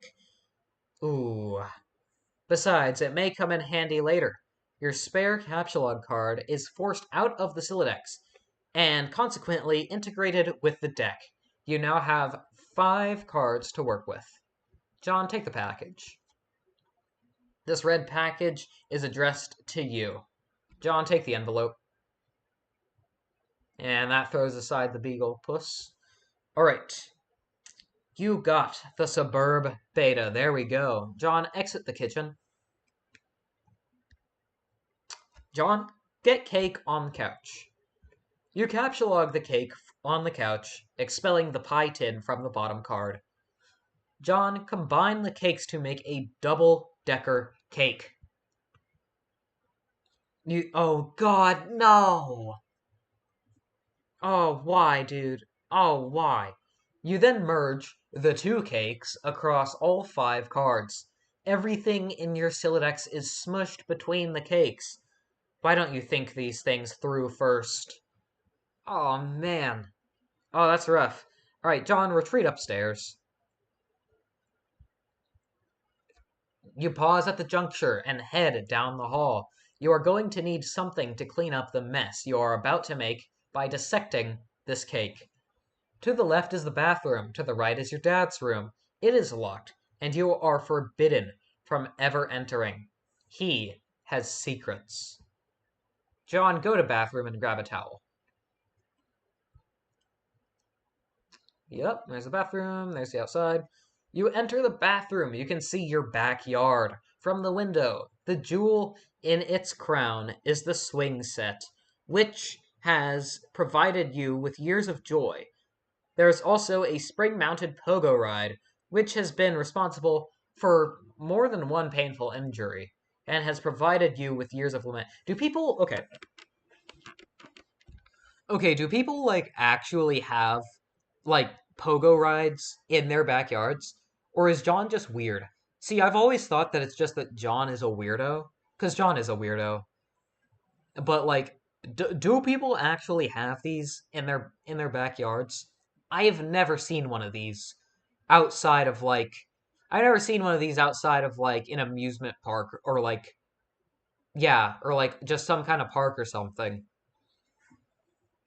Ooh. Besides, it may come in handy later. Your spare captchalogue card is forced out of the Siladex and consequently integrated with the deck. You now have 5 cards to work with. John, take the package. This red package is addressed to you. John, take the envelope. And that throws aside the Beagle Puss. Alright. You got the Suburb Beta. There we go. John, exit the kitchen. John, get cake on the couch. You captchalogue the cake on the couch, expelling the pie tin from the bottom card. John, combine the cakes to make a double-decker cake. Oh god, no! Oh, why, dude? Oh, why? You then merge the 2 cakes across all 5 cards. Everything in your Siladex is smushed between the cakes. Why don't you think these things through first? Oh, man. Oh, that's rough. Alright, John, retreat upstairs. You pause at the juncture and head down the hall. You are going to need something to clean up the mess you are about to make by dissecting this cake. To the left is the bathroom. To the right is your dad's room. It is locked, and you are forbidden from ever entering. He has secrets. John, go to bathroom and grab a towel. Yep, there's the bathroom, there's the outside. You enter the bathroom, you can see your backyard from the window. The jewel in its crown is the swing set, which has provided you with years of joy. There is also a spring-mounted pogo ride, which has been responsible for more than one painful injury, and has provided you with years of lament. Do people, do people, like, actually have, like, pogo rides in their backyards? Or is John just weird? See, I've always thought that it's just that John is a weirdo, because John is a weirdo. But like, do people actually have these in their backyards? I have never seen one of these outside of like I've never seen one of these outside of like an amusement park or like yeah, or like just some kind of park or something.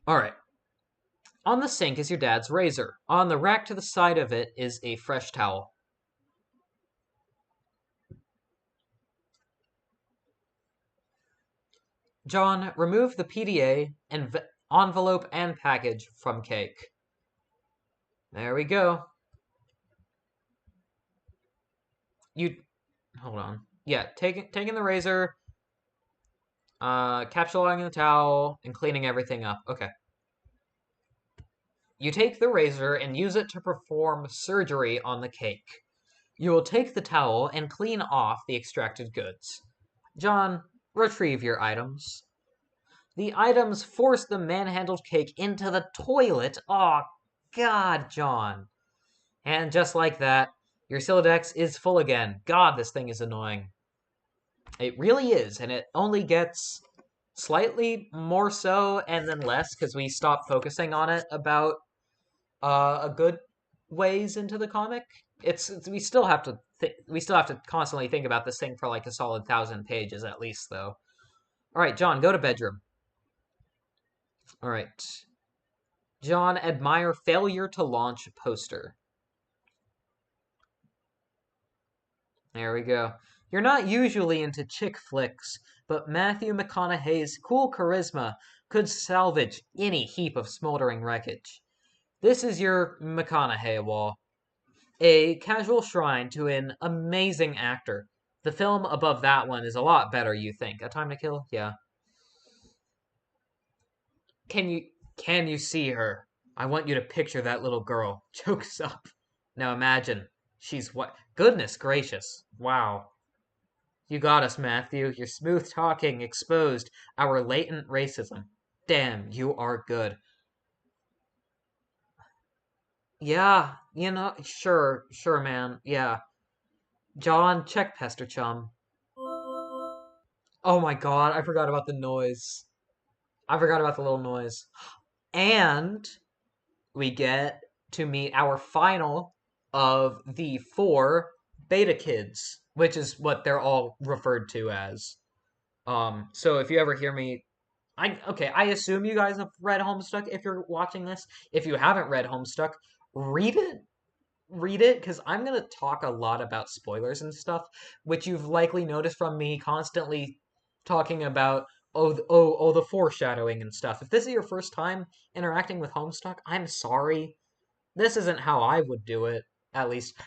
All right. On the sink is your dad's razor. On the rack to the side of it is a fresh towel. John, remove the PDA and envelope and package from cake. There we go. You hold on. Yeah, taking the razor, capsuling the towel, and cleaning everything up. Okay. You take the razor and use it to perform surgery on the cake. You will take the towel and clean off the extracted goods. John, retrieve your items. The items force the manhandled cake into the toilet. Oh, God, John. And just like that, your Silodex is full again. God, this thing is annoying. It really is, and it only gets slightly more so and then less because we stop focusing on it about a good ways into the comic. We still have to we still have to constantly think about this thing for like a solid 1,000 pages at least, though. All right, John, go to bedroom. All right, John, admire failure to launch poster. There we go. You're not usually into chick flicks, but Matthew McConaughey's cool charisma could salvage any heap of smoldering wreckage. This is your McConaughey wall. A casual shrine to an amazing actor. The film above that one is a lot better, you think. A Time to Kill? Yeah. Can you can you see her? I want you to picture that little girl. Chokes up. Now imagine. She's what? Goodness gracious. Wow. You got us, Matthew. Your smooth talking exposed our latent racism. Damn, you are good. Yeah, sure, man. Yeah. John, check Pester Chum. Oh my god, I forgot about the noise. I forgot about the little noise. And we get to meet our final of the four beta kids, which is what they're all referred to as. So if you ever hear me I assume you guys have read Homestuck if you're watching this. If you haven't read Homestuck, read it. Read it, because I'm gonna talk a lot about spoilers and stuff, which you've likely noticed from me constantly talking about the foreshadowing and stuff. If this is your first time interacting with Homestuck, I'm sorry. This isn't how I would do it, at least.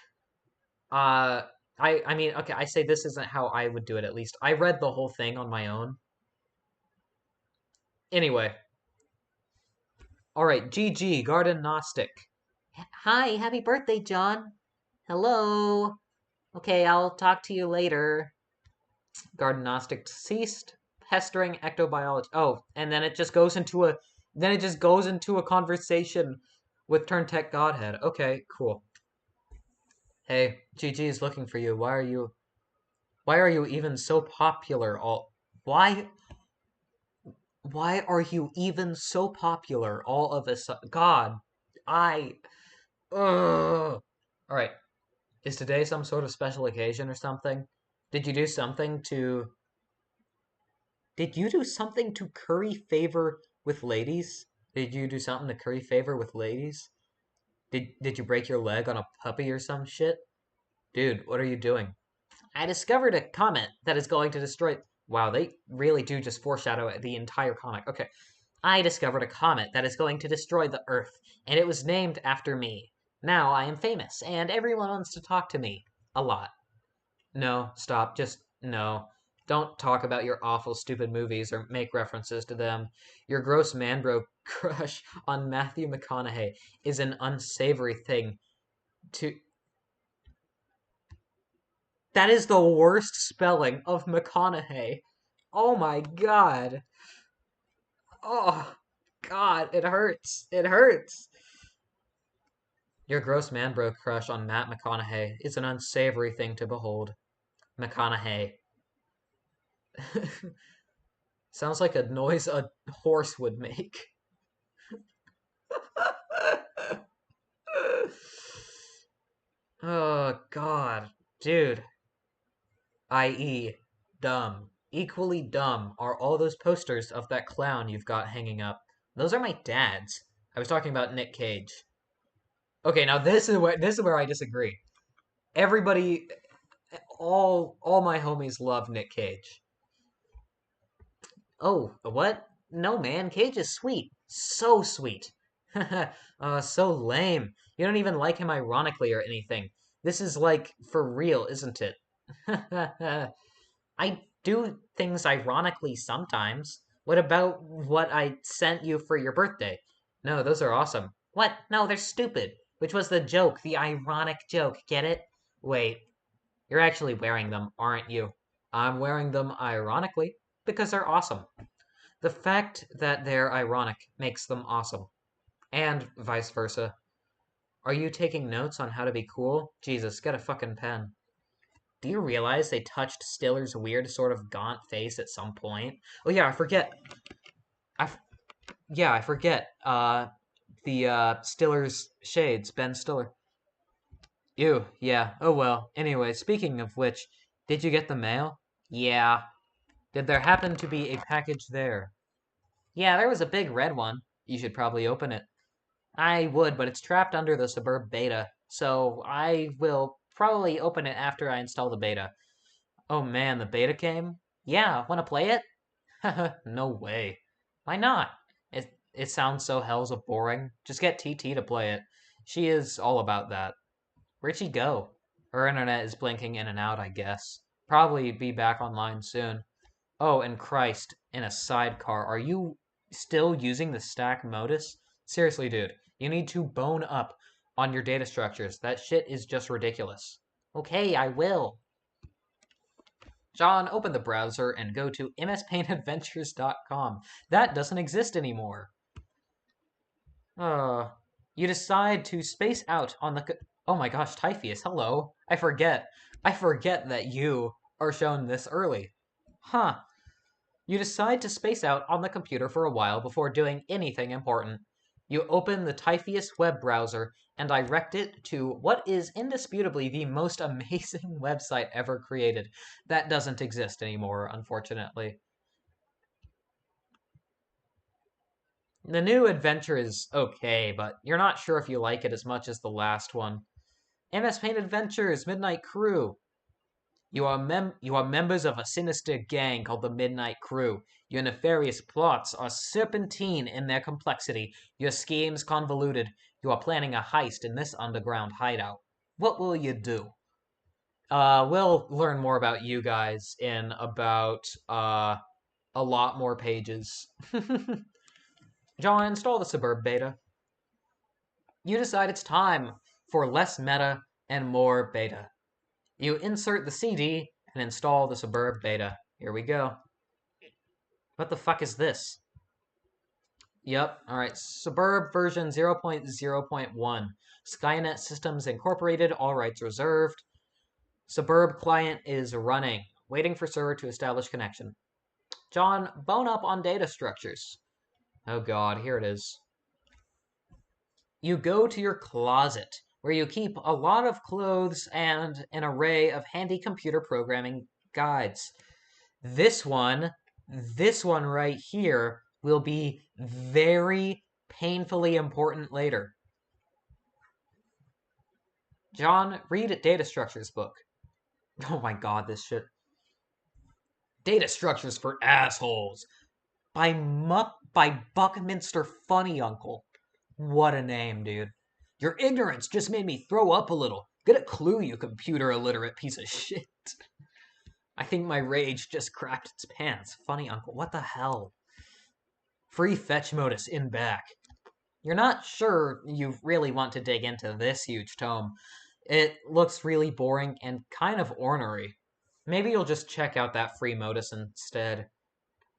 Uh I mean, okay, I say this isn't how I would do it at least. I read the whole thing on my own. Anyway, all right, GG, Garden Gnostic. Hi, happy birthday, John. Hello. Okay, I'll talk to you later. Garden Gnostic ceased pestering ectobiology. Oh, and then it just goes into a conversation with Turntech Godhead. Okay, cool. Hey, GG is looking for you. Why are you even so popular all why why are you even so popular all of a sudden? God, I ugh. All right. Is today some sort of special occasion or something? Did you do something to Did you do something to curry favor with ladies? Did you do something to curry favor with ladies? Did you break your leg on a puppy or some shit? Dude, what are you doing? I discovered a comet that is going to destroy. Wow, they really do just foreshadow the entire comic. Okay. I discovered a comet that is going to destroy the Earth, and it was named after me. Now I am famous, and everyone wants to talk to me. A lot. No, stop. Just no. Don't talk about your awful, stupid movies or make references to them. Your gross manbro crush on Matthew McConaughey is an unsavory thing to. That is the worst spelling of McConaughey. Oh my god. Oh, god, it hurts. It hurts. Your gross manbro crush on Matt McConaughey is an unsavory thing to behold. McConaughey. Sounds like a noise a horse would make. Oh, God. Dude. I.e., dumb. Equally dumb are all those posters of that clown you've got hanging up. Those are my dad's. I was talking about Nick Cage. Okay, now this is where I disagree. Everybody, all my homies love Nick Cage. Oh, what? No, man, Cage is sweet. So sweet. So lame. You don't even like him ironically or anything. This is like for real, isn't it? I do things ironically sometimes. What about what I sent you for your birthday? No, those are awesome. What? No, they're stupid. Which was the joke, the ironic joke, get it? Wait, you're actually wearing them, aren't you? I'm wearing them ironically because they're awesome. The fact that they're ironic makes them awesome. And vice versa. Are you taking notes on how to be cool? Jesus, get a fucking pen. Do you realize they touched Stiller's weird sort of gaunt face at some point? Oh yeah, I forget. I forget. The Stiller's shades, Ben Stiller. Ew, yeah. Oh well. Anyway, speaking of which, did you get the mail? Yeah. Did there happen to be a package there? Yeah, there was a big red one. You should probably open it. I would, but it's trapped under the Suburb beta, so I will probably open it after I install the beta. Oh man, the beta came? Yeah, wanna play it? Haha, no way. Why not? It sounds so hells of boring. Just get TT to play it. She is all about that. Where'd she go? Her internet is blinking in and out, I guess. Probably be back online soon. Oh, and Christ, in a sidecar, are you still using the stack modus? Seriously, dude, you need to bone up on your data structures. That shit is just ridiculous. Okay, I will. John, open the browser and go to mspaintadventures.com. That doesn't exist anymore. You decide to space out on the. Oh my gosh, Typheus, hello. I forget. I forget that you are shown this early. Huh. You decide to space out on the computer for a while before doing anything important. You open the Typheus web browser and direct it to what is indisputably the most amazing website ever created. That doesn't exist anymore, unfortunately. The new adventure is okay, but you're not sure if you like it as much as the last one. MS Paint Adventures Midnight Crew. You are members of a sinister gang called the Midnight Crew. Your nefarious plots are serpentine in their complexity, your schemes convoluted. You are planning a heist in this underground hideout. What will you do? We'll learn more about you guys in about a lot more pages. John, install the Suburb beta. You decide it's time for less meta and more beta. You insert the CD and install the Suburb beta. Here we go. What the fuck is this? Yep, alright. Suburb version 0.0.1. Skynet Systems Incorporated, all rights reserved. Suburb client is running, waiting for server to establish connection. John, bone up on data structures. Oh god, here it is. You go to your closet, where you keep a lot of clothes and an array of handy computer programming guides. This one right here will be very painfully important later. John, read Data Structures book. Oh my god, this shit. Data Structures for Assholes by Buckminster Funny Uncle. What a name, dude. Your ignorance just made me throw up a little. Get a clue, you computer illiterate piece of shit. I think my rage just crapped its pants. Funny Uncle, what the hell? Free fetch modus in back. You're not sure you really want to dig into this huge tome. It looks really boring and kind of ornery. Maybe you'll just check out that free modus instead.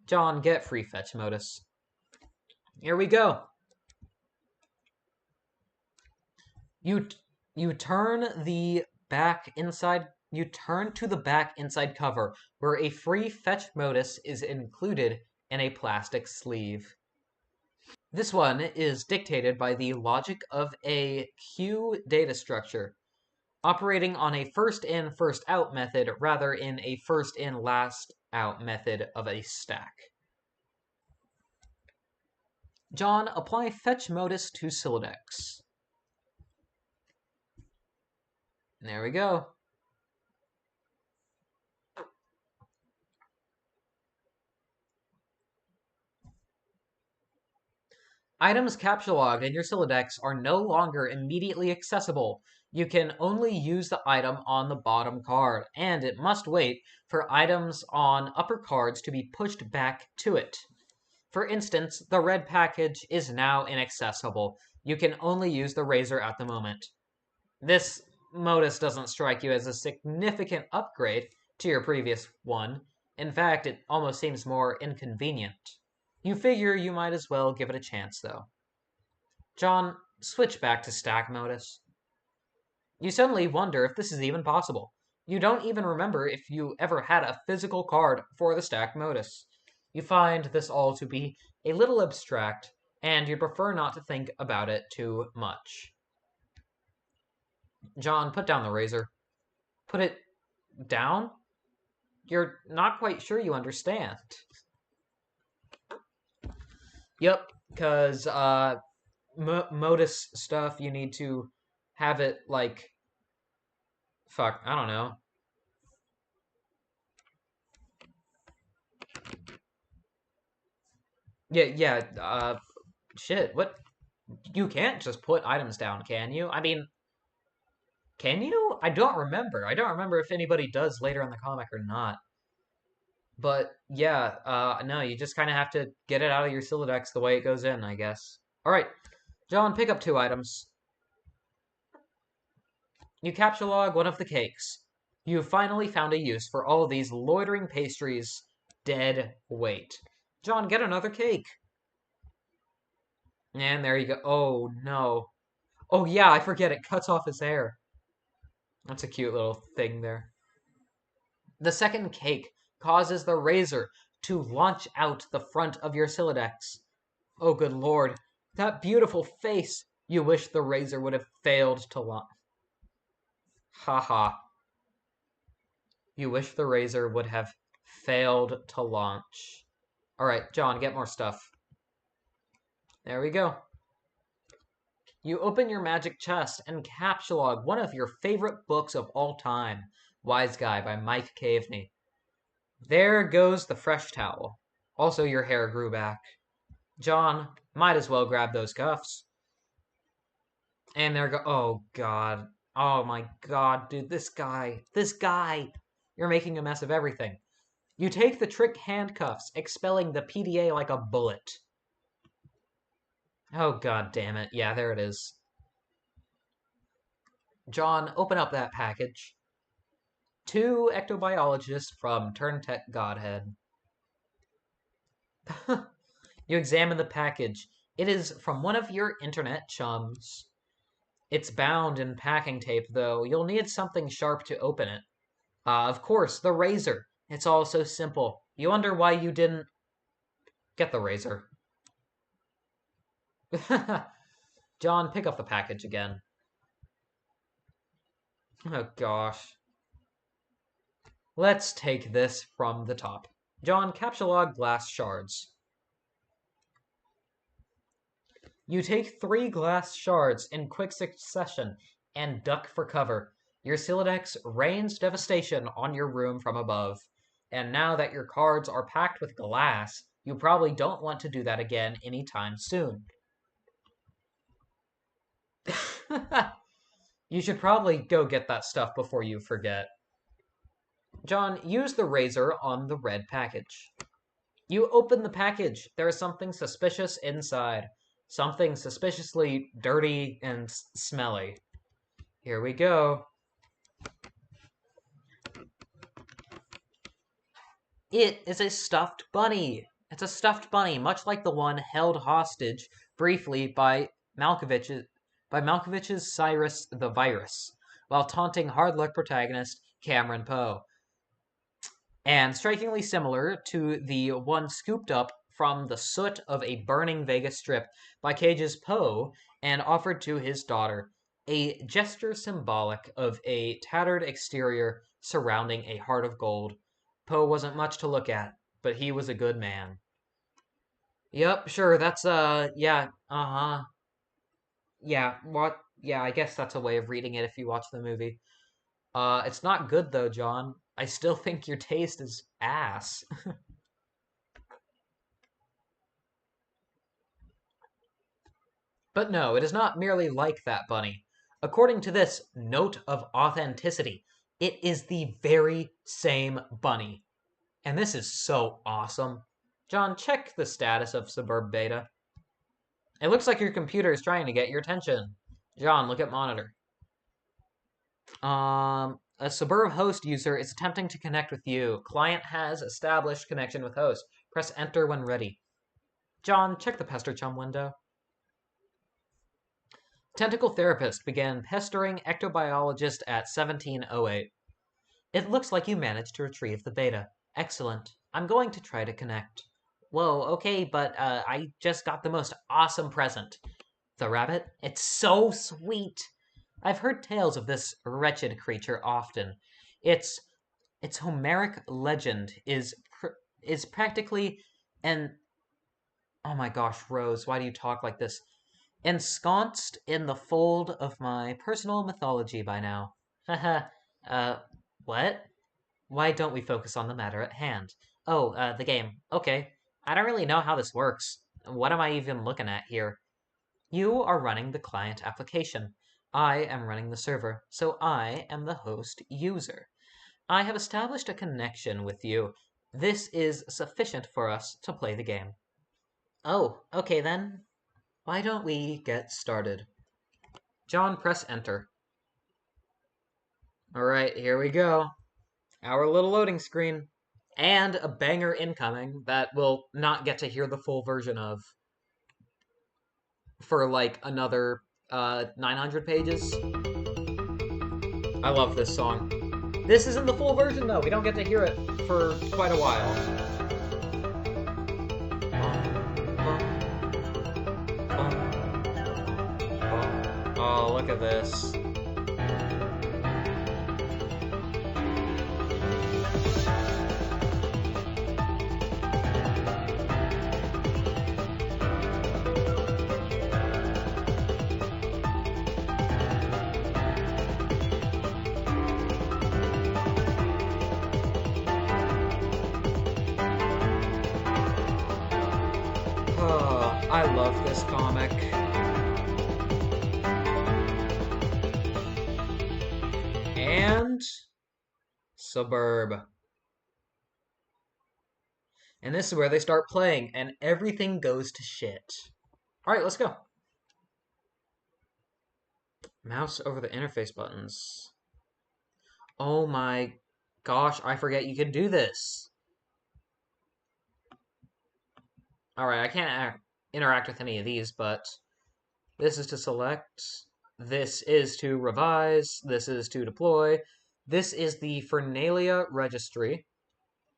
John, get free fetch modus. Here we go. You turn the back inside. You turn to the back inside cover, where a free fetch modus is included in a plastic sleeve. This one is dictated by the logic of a queue data structure, operating on a first in, first out method rather in a first in, last out method of a stack. John, apply fetch modus to Sylladex. There we go. Items captcha-logged in your Sylladex are no longer immediately accessible. You can only use the item on the bottom card, and it must wait for items on upper cards to be pushed back to it. For instance, the red package is now inaccessible. You can only use the razor at the moment. This modus doesn't strike you as a significant upgrade to your previous one. In fact, it almost seems more inconvenient. You figure you might as well give it a chance, though. John, switch back to stack modus. You suddenly wonder if this is even possible. You don't even remember if you ever had a physical card for the stack modus. You find this all to be a little abstract, and you prefer not to think about it too much. John, put down the razor. Put it down? You're not quite sure you understand. Yep, because modus stuff, you need to have it like, fuck, I don't know. Yeah, shit, what? You can't just put items down, can you? I mean, can you? I don't remember. I don't remember if anybody does later in the comic or not. But yeah, no, you just kind of have to get it out of your Sylladex the way it goes in, I guess. All right, John, pick up 2 items. You capture log one of the cakes. You finally found a use for all these loitering pastries. Dead weight. John, get another cake. And there you go. Oh, no. Oh, yeah, I forget. It cuts off his hair. That's a cute little thing there. The second cake causes the razor to launch out the front of your Sylladex. Oh, good lord. That beautiful face. You wish the razor would have failed to launch. Haha. You wish the razor would have failed to launch. Alright, John, get more stuff. There we go. You open your magic chest and captcha-log one of your favorite books of all time, Wise Guy by Mike Caveney. There goes the fresh towel. Also, your hair grew back. John, might as well grab those cuffs. And there go. Oh, God. Oh, my God, dude. This guy. You're making a mess of everything. You take the trick handcuffs, expelling the PDA like a bullet. Oh, God damn it. Yeah, there it is. John, open up that package. 2 ectobiologists from Turntech Godhead. You examine the package. It is from one of your internet chums. It's bound in packing tape, though. You'll need something sharp to open it. Of course, the razor. It's all so simple. You wonder why you didn't get the razor. John, pick up the package again. Oh, gosh. Let's take this from the top. John, captcha-log glass shards. You take 3 glass shards in quick succession and duck for cover. Your Sylladex rains devastation on your room from above. And now that your cards are packed with glass, you probably don't want to do that again anytime soon. You should probably go get that stuff before you forget. John, use the razor on the red package. You open the package. There is something suspicious inside. Something suspiciously dirty and smelly. Here we go. It is a stuffed bunny. It's a stuffed bunny, much like the one held hostage briefly by Malkovich's Cyrus the Virus, while taunting hard luck protagonist Cameron Poe. And strikingly similar to the one scooped up from the soot of a burning Vegas strip by Cage's Poe and offered to his daughter, a gesture symbolic of a tattered exterior surrounding a heart of gold. Poe wasn't much to look at, but he was a good man. Yep, sure, that's, yeah, uh-huh. Yeah, what? Yeah, I guess that's a way of reading it if you watch the movie. It's not good though, John. I still think your taste is ass. But no, it is not merely like that bunny. According to this note of authenticity, it is the very same bunny. And this is so awesome. John, check the status of Suburb Beta. It looks like your computer is trying to get your attention. John, look at monitor. A Suburb host user is attempting to connect with you. Client has established connection with host. Press enter when ready. John, check the Pester Chum window. Tentacle therapist began pestering ectobiologist at 1708. It looks like you managed to retrieve the beta. Excellent. I'm going to try to connect. Whoa, okay, but I just got the most awesome present. The rabbit? It's so sweet. I've heard tales of this wretched creature often. Its Homeric legend is practically an oh my gosh, Rose, why do you talk like this? Ensconced in the fold of my personal mythology by now. Haha, uh, what? Why don't we focus on the matter at hand? Oh, the game. Okay. I don't really know how this works. What am I even looking at here? You are running the client application. I am running the server, so I am the host user. I have established a connection with you. This is sufficient for us to play the game. Oh, okay then. Why don't we get started? John, press enter. Alright, here we go. Our little loading screen. And a banger incoming that we'll not get to hear the full version of for like another 900 pages. I love this song. This isn't the full version though. We don't get to hear it for quite a while. Oh, look at this. Oh, I love this comic. And Suburb. And this is where they start playing, and everything goes to shit. Alright, let's go. Mouse over the interface buttons. Oh my gosh, I forget you can do this. Alright, I can't interact with any of these, but this is to select. This is to revise. This is to deploy. This is the Fernalia registry.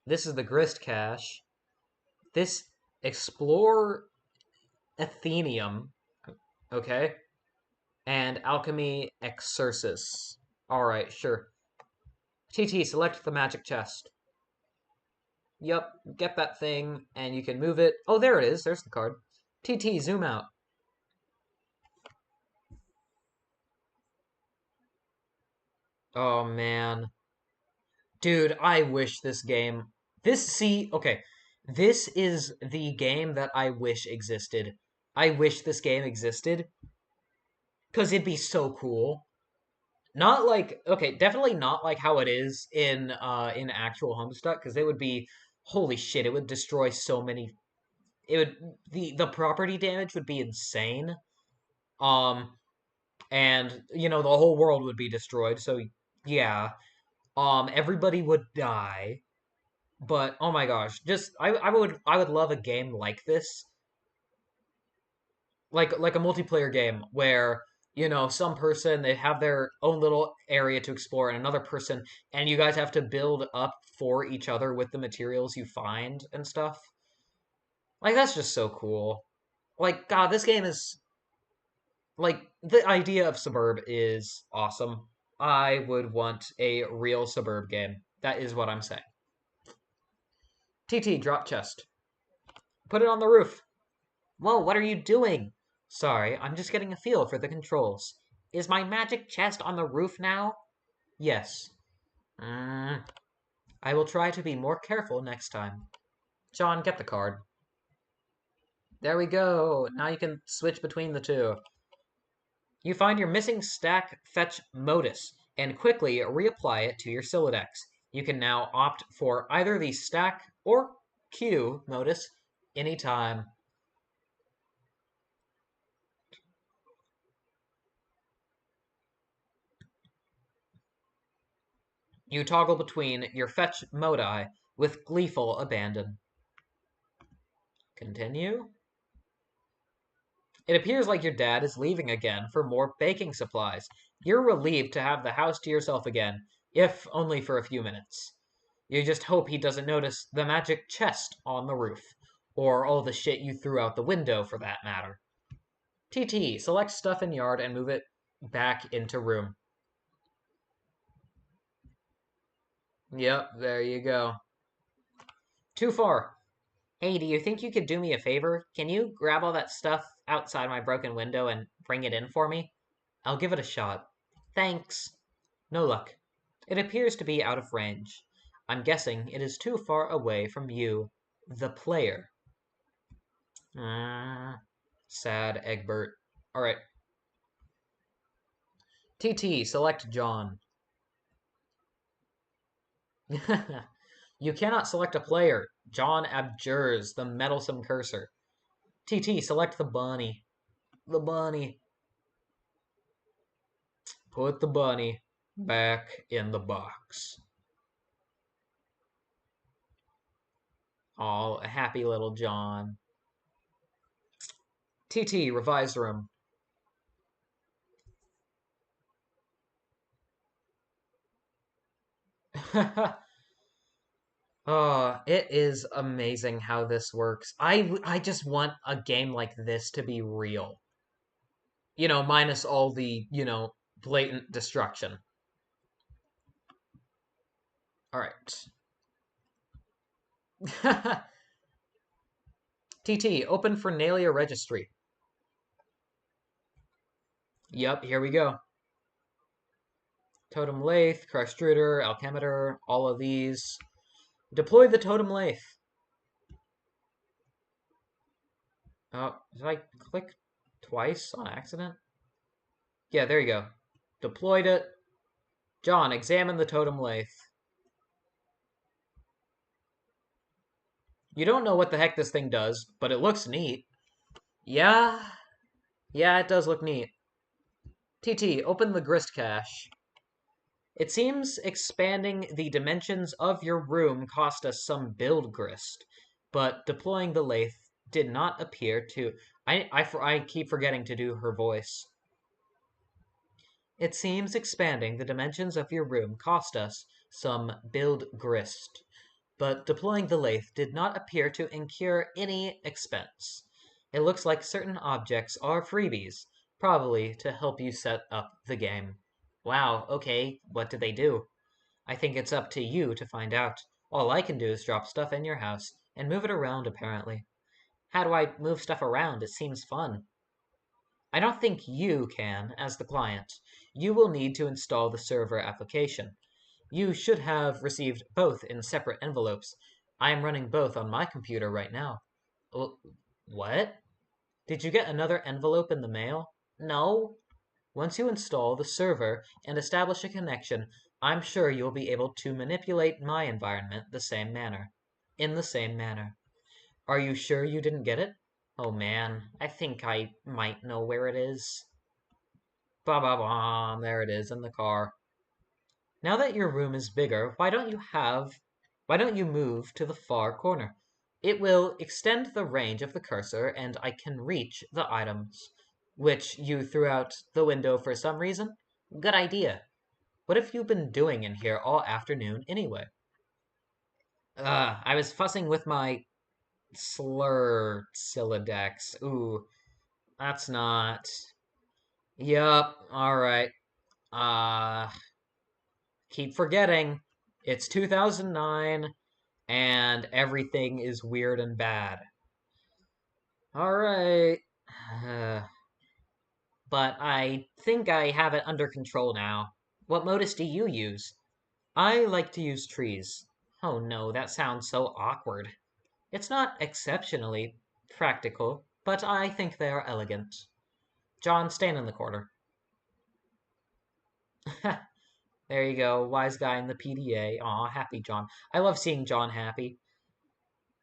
This is the Grist cache. This explore Athenium. Okay. And Alchemy Exercis. Alright, sure. TT, select the magic chest. Yup, get that thing, and you can move it. Oh, there it is. There's the card. TT, zoom out. Oh, man. Dude, I wish this game... okay. This is the game that I wish existed. I wish this game existed. Because it'd be so cool. Not like... Okay, definitely not like how it is in actual Homestuck, because it would be... Holy shit, it would destroy so many... It would... The property damage would be insane. Um, and, you know, the whole world would be destroyed, so yeah. Everybody would die. But oh my gosh, just I would love a game like this, like a multiplayer game where you know some person they have their own little area to explore and another person, and you guys have to build up for each other with the materials you find and stuff. Like, that's just so cool. Like, God, this game is like the idea of Suburb is awesome. I would want a real Suburb game. That is what I'm saying. TT, drop chest. Put it on the roof. Whoa, what are you doing? Sorry, I'm just getting a feel for the controls. Is my magic chest on the roof now? Yes. I will try to be more careful next time. John, get the card. There we go. Now you can switch between the two. You find your missing stack fetch modus and quickly reapply it to your Sylladex. You can now opt for either the stack or queue modus anytime. You toggle between your fetch modi with gleeful abandon. Continue. It appears like your dad is leaving again for more baking supplies. You're relieved to have the house to yourself again, if only for a few minutes. You just hope he doesn't notice the magic chest on the roof, or all the shit you threw out the window for that matter. TT, select stuff in yard and move it back into room. Yep, there you go. Too far. Hey, do you think you could do me a favor? Can you grab all that stuff outside my broken window and bring it in for me? I'll give it a shot. Thanks. No luck. It appears to be out of range. I'm guessing it is too far away from you, the player. Sad Egbert. Alright. TT, select John. You cannot select a player. John abjures the meddlesome cursor. TT, select the bunny. The bunny. Put the bunny back in the box. Oh, a happy little John. TT, revise room. Oh, it is amazing how this works. I just want a game like this to be real. Minus all the, blatant destruction. All right. TT, open for Nalia Registry. Yep, here we go. Totem Lathe, Extruder, Alchemitor, all of these. Deploy the Totem Lathe. Oh, did I click twice on accident? Yeah, there you go. Deployed it. John, examine the Totem Lathe. You don't know what the heck this thing does, but it looks neat. Yeah, it does look neat. TT, open the grist cache. It seems expanding the dimensions of your room cost us some build grist, but deploying the lathe did not appear to... I keep forgetting to do her voice. It seems expanding the dimensions of your room cost us some build grist, but deploying the lathe did not appear to incur any expense. It looks like certain objects are freebies, probably to help you set up the game. Wow, okay, what did they do? I think it's up to you to find out. All I can do is drop stuff in your house and move it around, apparently. How do I move stuff around? It seems fun. I don't think you can, as the client. You will need to install the server application. You should have received both in separate envelopes. I am running both on my computer right now. What? Did you get another envelope in the mail? No. Once you install the server and establish a connection, I'm sure you'll be able to manipulate my environment in the same manner. Are you sure you didn't get it? Oh man, I think I might know where it is. Ba-ba-bom, there it is in the car. Now that your room is bigger, why don't you move to the far corner? It will extend the range of the cursor and I can reach the items, which you threw out the window for some reason. Good idea. What have you been doing in here all afternoon anyway? I was fussing with my... Slur Silodex. Ooh, that's not. Yup, alright. Uh, keep forgetting. It's 2009 and everything is weird and bad. Alright. But I think I have it under control now. What modus do you use? I like to use trees. Oh no, that sounds so awkward. It's not exceptionally practical, but I think they are elegant. John, stand in the corner. There you go, wise guy in the PDA. Aw, happy John. I love seeing John happy.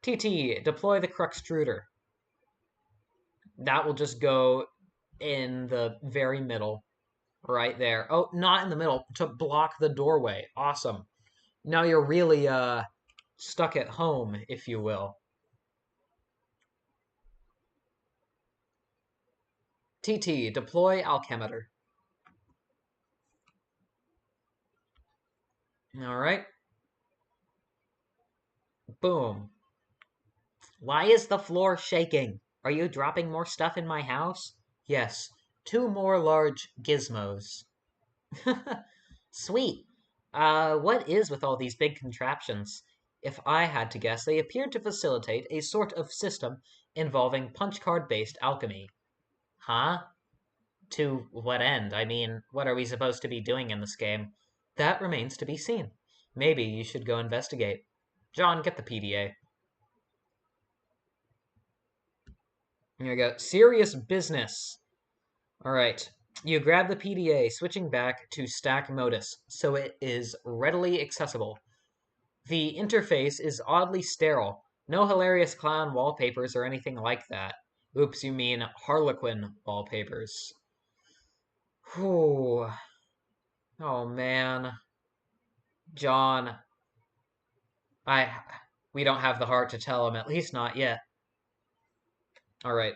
TT, deploy the Cruxtruder. That will just go in the very middle, right there. Oh, not in the middle, to block the doorway. Awesome. Now you're really, stuck at home, if you will. TT, deploy Alchemeter. Alright. Boom. Why is the floor shaking? Are you dropping more stuff in my house? Yes, 2 more large gizmos. Sweet. What is with all these big contraptions? If I had to guess, they appear to facilitate a sort of system involving punch card based alchemy. Huh? To what end? I mean, what are we supposed to be doing in this game? That remains to be seen. Maybe you should go investigate. John, get the PDA. Here we go. Serious business. Alright. You grab the PDA, switching back to stack modus, so it is readily accessible. The interface is oddly sterile. No hilarious clown wallpapers or anything like that. Oops, you mean Harlequin wallpapers. Whew. Oh man. John, I we don't have the heart to tell him, at least not yet. Alright.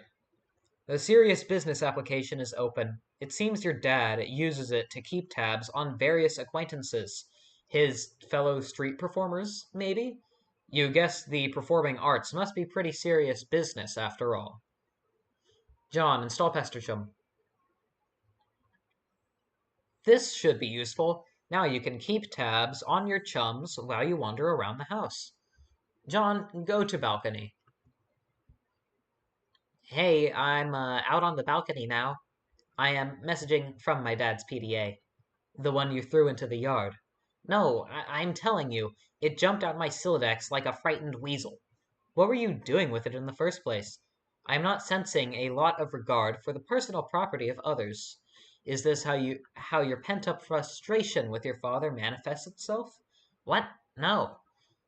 The serious business application is open. It seems your dad uses it to keep tabs on various acquaintances. His fellow street performers, maybe? You guess the performing arts must be pretty serious business after all. John, install Pesterchum. This should be useful. Now you can keep tabs on your chums while you wander around the house. John, go to balcony. Hey, I'm out on the balcony now. I am messaging from my dad's PDA. The one you threw into the yard. No, I'm telling you, it jumped out my Silodex like a frightened weasel. What were you doing with it in the first place? I'm not sensing a lot of regard for the personal property of others. Is this how your pent-up frustration with your father manifests itself? What? No.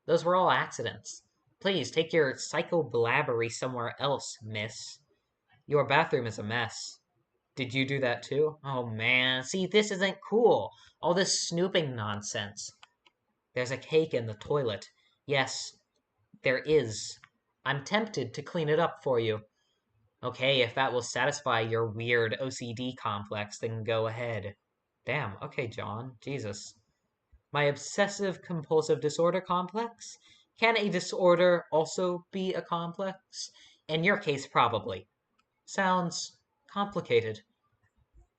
Those were all accidents. Please take your psychoblabbery somewhere else, miss. Your bathroom is a mess. Did you do that too? Oh man, see, this isn't cool. All this snooping nonsense. There's a cake in the toilet. Yes, there is. I'm tempted to clean it up for you. Okay, if that will satisfy your weird OCD complex, then go ahead. Damn, okay, John. Jesus. My obsessive compulsive disorder complex? Can a disorder also be a complex? In your case, probably. Sounds complicated.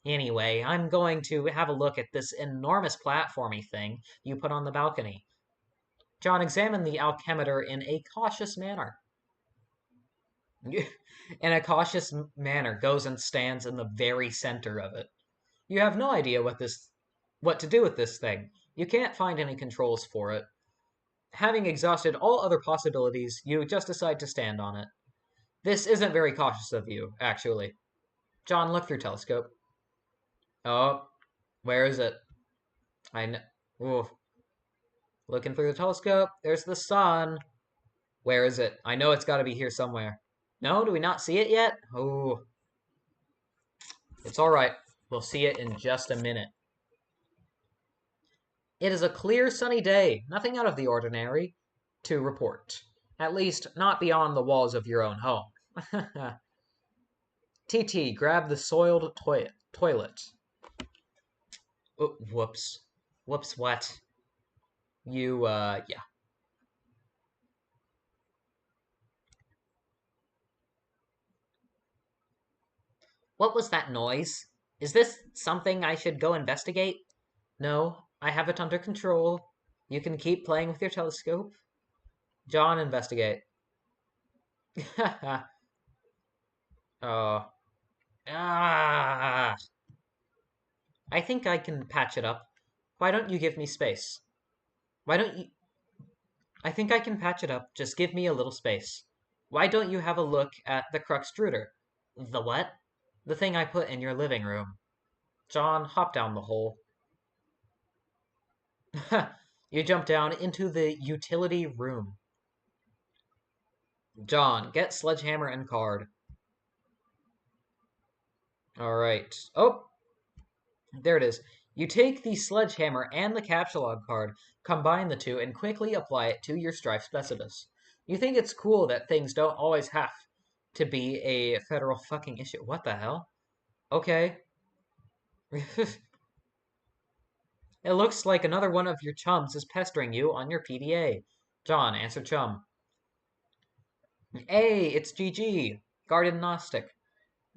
Anyway, I'm going to have a look at this enormous platformy thing you put on the balcony. John, examine the alchemeter in a cautious manner. In a cautious manner, goes and stands in the very center of it. You have no idea what to do with this thing. You can't find any controls for it. Having exhausted all other possibilities, you just decide to stand on it. This isn't very cautious of you, actually. John, look through telescope. Oh, where is it? I know. Ooh. Looking through the telescope. There's the sun. Where is it? I know it's got to be here somewhere. No, do we not see it yet? Oh, it's all right. We'll see it in just a minute. It is a clear, sunny day. Nothing out of the ordinary to report. At least, not beyond the walls of your own home. TT, grab the soiled toilet. Oh, whoops. Whoops, what? Yeah. What was that noise? Is this something I should go investigate? No, I have it under control. You can keep playing with your telescope. John, investigate. Oh. Ah! I think I can patch it up. Why don't you give me space? Why don't you... I think I can patch it up. Just give me a little space. Why don't you have a look at the Cruxtruder? The what? The thing I put in your living room. John, hop down the hole. You jump down into the utility room. John, get sledgehammer and card. Alright. Oh, there it is. You take the sledgehammer and the capsulog card, combine the two, and quickly apply it to your strife specibus. You think it's cool that things don't always have to be a federal fucking issue. What the hell? Okay. It looks like another one of your chums is pestering you on your PDA. John, answer chum. Hey, it's GG. Garden Gnostic.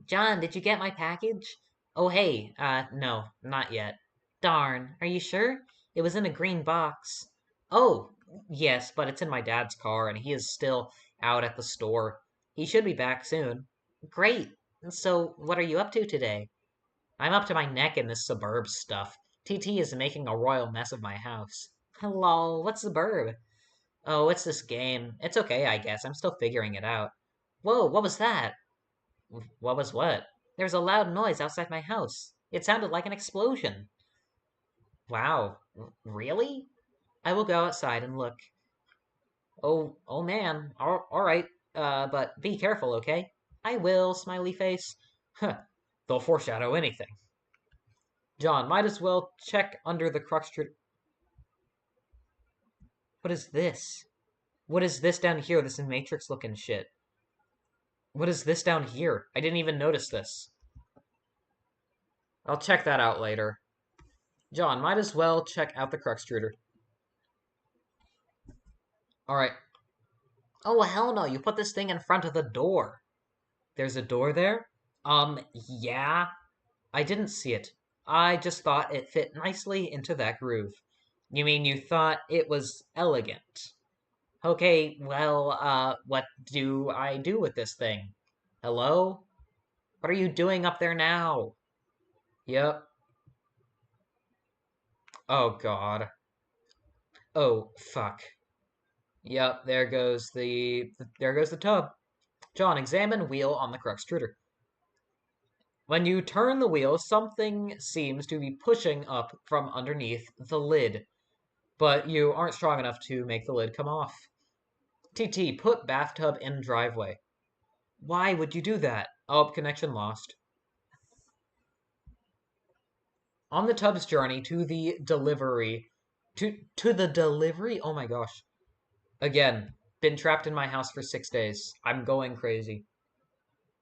John, did you get my package? Oh, hey, no, not yet. Darn, are you sure? It was in a green box. Oh, yes, but it's in my dad's car and he is still out at the store. He should be back soon. Great. So, what are you up to today? I'm up to my neck in this suburb stuff. TT is making a royal mess of my house. Hello, what's suburb? Oh, it's this game. It's okay, I guess. I'm still figuring it out. Whoa, what was that? What was what? There was a loud noise outside my house. It sounded like an explosion. Wow. Really? I will go outside and look. Oh man. All right. But be careful, okay? I will, smiley face. Huh. They'll foreshadow anything. John, might as well check under the crux. What is this? What is this down here? This is Matrix looking shit. What is this down here? I didn't even notice this. I'll check that out later. John, might as well check out the Cruxtruder. Alright. Oh, hell no. You put this thing in front of the door. There's a door there? Yeah. I didn't see it. I just thought it fit nicely into that groove. You mean you thought it was elegant? Okay, well, what do I do with this thing? Hello? What are you doing up there now? Yep. Oh, God. Oh, fuck. Yep, there goes the tub. John, examine wheel on the Cruxtruder. When you turn the wheel, something seems to be pushing up from underneath the lid, but you aren't strong enough to make the lid come off. TT, put bathtub in driveway. Why would you do that? Oh, connection lost. On the tub's journey to the delivery, to the delivery? Oh my gosh. Again, been trapped in my house for 6 days. I'm going crazy.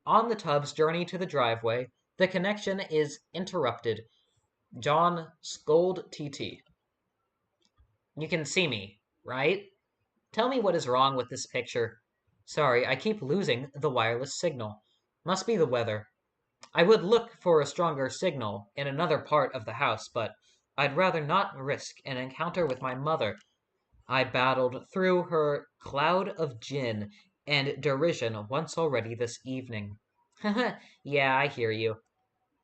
On the tub's journey to the driveway, the connection is interrupted. John, scold TT. You can see me, right? Tell me what is wrong with this picture. Sorry, I keep losing the wireless signal. Must be the weather. I would look for a stronger signal in another part of the house, but I'd rather not risk an encounter with my mother. I battled through her cloud of gin and derision once already this evening. Yeah, I hear you.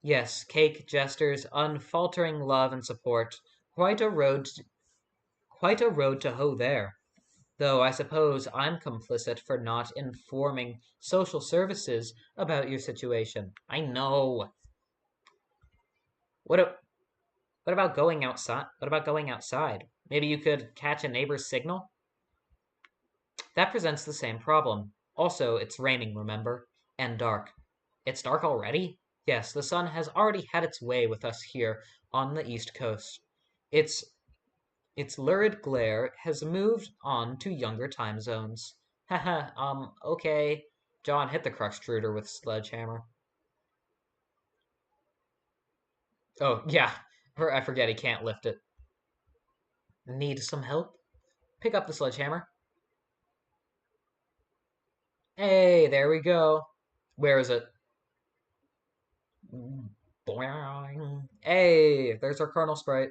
Yes, cake, jesters, unfaltering love and support. Quite a road, quite a road to hoe there. Though I suppose I'm complicit for not informing social services about your situation. I know. What a, what about going outside? What about going outside? Maybe you could catch a neighbor's signal? That presents the same problem. Also, it's raining, remember? And dark. It's dark already? Yes, the sun has already had its way with us here on the East Coast. Its its lurid glare has moved on to younger time zones. Haha, okay. John hit the Cruxtruder with sledgehammer. Oh, yeah. I forget he can't lift it. Need some help? Pick up the sledgehammer. Hey, there we go. Where is it? Boing. Hey, there's our Colonel Sprite.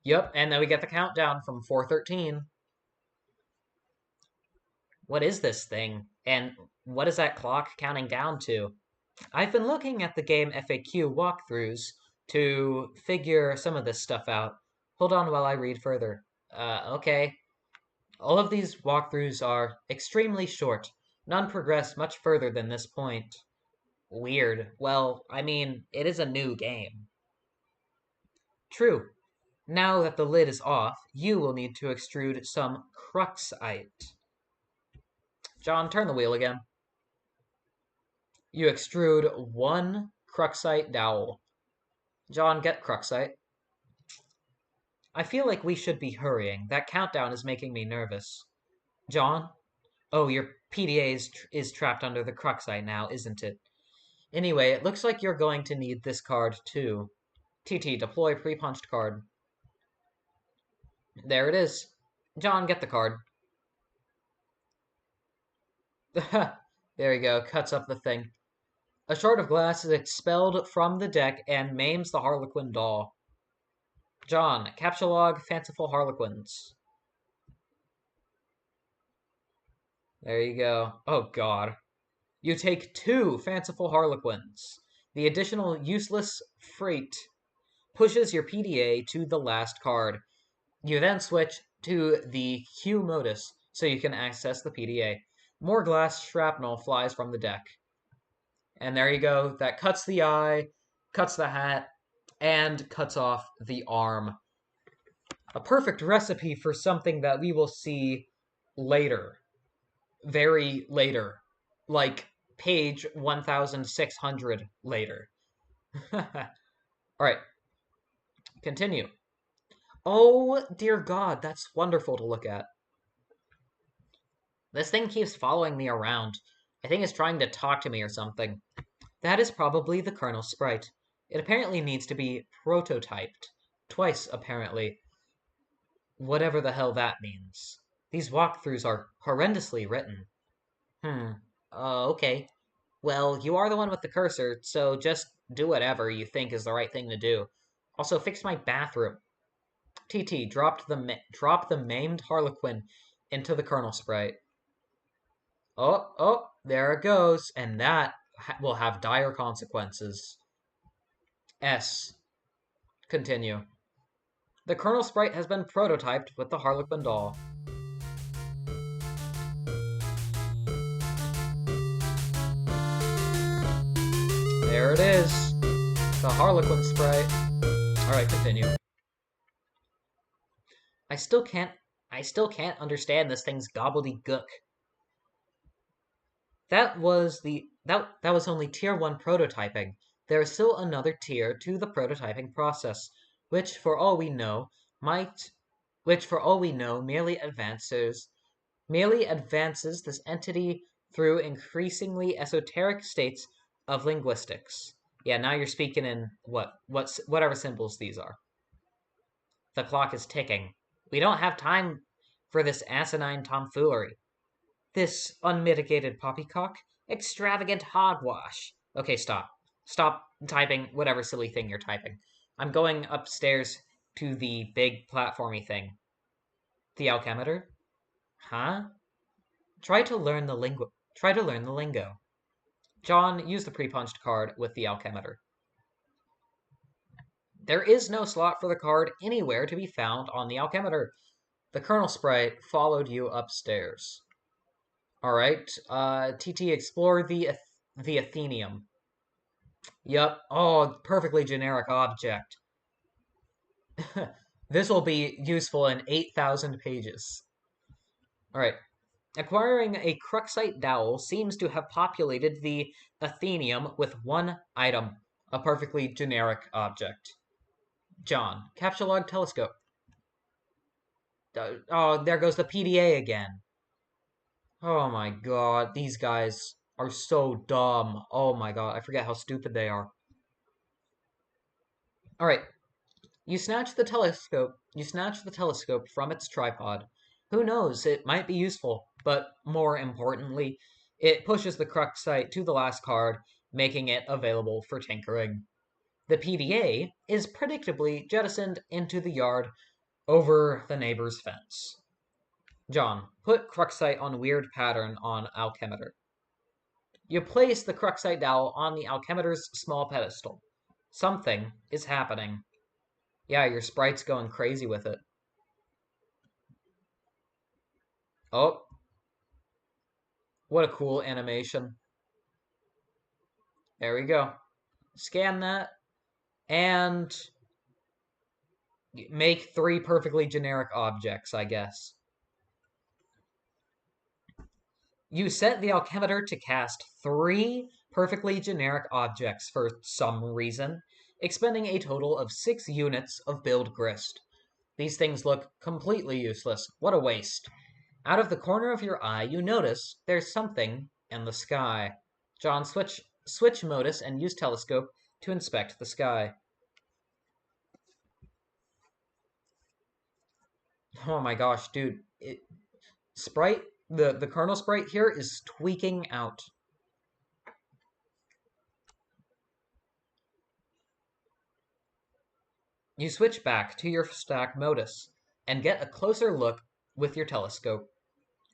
Yep, and then we get the countdown from 413. What is this thing? And what is that clock counting down to? I've been looking at the game FAQ walkthroughs to figure some of this stuff out. Hold on while I read further. Okay. All of these walkthroughs are extremely short. None progress much further than this point. Weird. Well, I mean, it is a new game. True. Now that the lid is off, you will need to extrude some cruxite. John, turn the wheel again. You extrude one cruxite dowel. John, get cruxite. I feel like we should be hurrying. That countdown is making me nervous. John? Oh, your PDA is trapped under the cruxite now, isn't it? Anyway, it looks like you're going to need this card too. TT, deploy pre-punched card. There it is. John, get the card. There you go, cuts up the thing. A shard of glass is expelled from the deck and maims the Harlequin doll. John, capture log fanciful Harlequins. There you go. Oh god. You take 2 fanciful Harlequins. The additional useless freight pushes your PDA to the last card. You then switch to the Q modus so you can access the PDA. More glass shrapnel flies from the deck. And there you go. That cuts the eye, cuts the hat, and cuts off the arm. A perfect recipe for something that we will see later. Very later. Like page 1600 later. Alright. Continue. Oh, dear God, that's wonderful to look at. This thing keeps following me around. I think it's trying to talk to me or something. That is probably the Colonel Sprite. It apparently needs to be prototyped. Twice, apparently. Whatever the hell that means. These walkthroughs are horrendously written. Okay. Well, you are the one with the cursor, so just do whatever you think is the right thing to do. Also, fix my bathroom. TT, drop the maimed Harlequin into the Colonel Sprite. Oh, there it goes, and that will have dire consequences. S. Continue. The Colonel Sprite has been prototyped with the Harlequin doll. There it is. The Harlequin Sprite. Alright, continue. I still can't understand this thing's gobbledygook. That was only tier 1 prototyping. There is still another tier to the prototyping process, which for all we know merely advances this entity through increasingly esoteric states of linguistics. Yeah, now you're speaking in whatever symbols these are. The clock is ticking. We don't have time for this asinine tomfoolery. This unmitigated poppycock? Extravagant hogwash. Okay, stop. Stop typing whatever silly thing you're typing. I'm going upstairs to the big platformy thing. The alchemeter? Huh? Try to learn the lingo. John, use the pre-punched card with the alchemeter. There is no slot for the card anywhere to be found on the alchemeter. The Colonel Sprite followed you upstairs. Alright, TT, explore the Athenium. Yup, oh, perfectly generic object. This will be useful in 8,000 pages. Alright, acquiring a cruxite dowel seems to have populated the Athenium with one item, a perfectly generic object. John, capture log telescope. Oh, there goes the PDA again. Oh my god, these guys are so dumb. Oh my god, I forget how stupid they are. Alright, you snatch the telescope from its tripod. Who knows, it might be useful, but more importantly, It pushes the Cruxite to the last card, making it available for tinkering. The PDA is predictably jettisoned into the yard over the neighbor's fence. John, put Cruxite on weird pattern on Alchemeter. You place the Cruxite dowel on the Alchemeter's small pedestal. Something is happening. Yeah, your sprite's going crazy with it. Oh, what a cool animation. There we go. Scan that and make 3 perfectly generic objects, I guess. You set the Alchemeter to cast 3 perfectly generic objects for some reason, expending a total of 6 units of build grist. These things look completely useless. What a waste. Out of the corner of your eye, you notice there's something in the sky. John, switch modus and use telescope to inspect the sky. Oh my gosh, dude. Sprite, the kernel sprite here is tweaking out. You switch back to your stack modus and get a closer look with your telescope.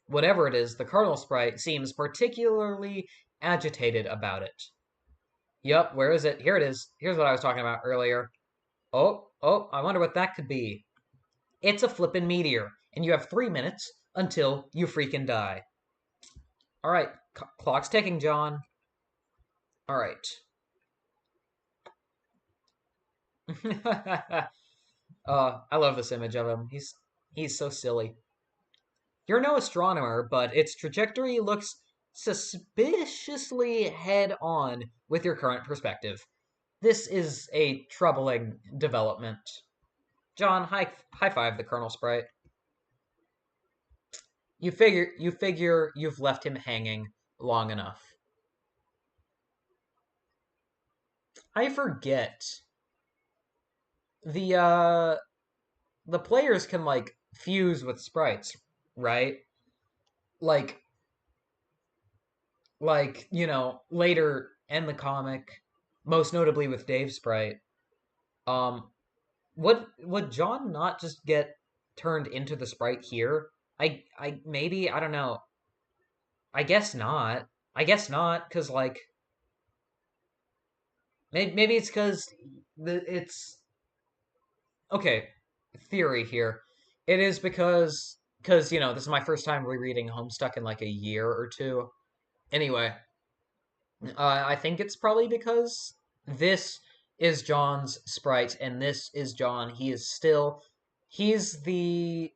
Whatever it is, the kernel sprite seems particularly agitated about it. Yup, where is it? Here it is. Here's what I was talking about earlier. Oh, I wonder what that could be. It's a flippin' meteor, and you have 3 minutes until you freaking die. Alright, clock's ticking, John. Alright. I love this image of him. He's so silly. You're no astronomer, but its trajectory looks suspiciously head-on with your current perspective. This is a troubling development. John, high five the Colonel Sprite. You figure you've left him hanging long enough. I forget. The players can like fuse with sprites, right? Like later in the comic, most notably with Dave's sprite. Um would John not just get turned into the sprite here? I maybe, I don't know. I guess not. I guess not, because like maybe it's because it's okay. Theory here. It is because this is my first time rereading Homestuck in like a year or two. Anyway, I think it's probably because this is John's sprite and this is John. He's the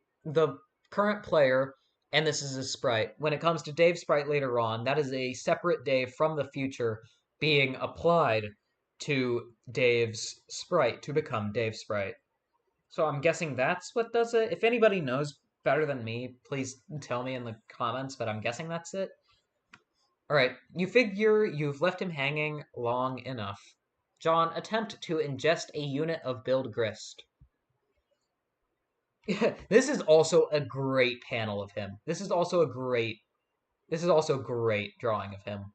current player and this is his sprite. When it comes to Dave's sprite later on, that is a separate Dave from the future being applied to Dave's sprite to become Dave's sprite. So I'm guessing that's what does it. If anybody knows better than me, please tell me in the comments, but I'm guessing that's it. Alright, you figure you've left him hanging long enough. John, attempt to ingest a unit of build grist. This is also a great panel of him. This is also great drawing of him.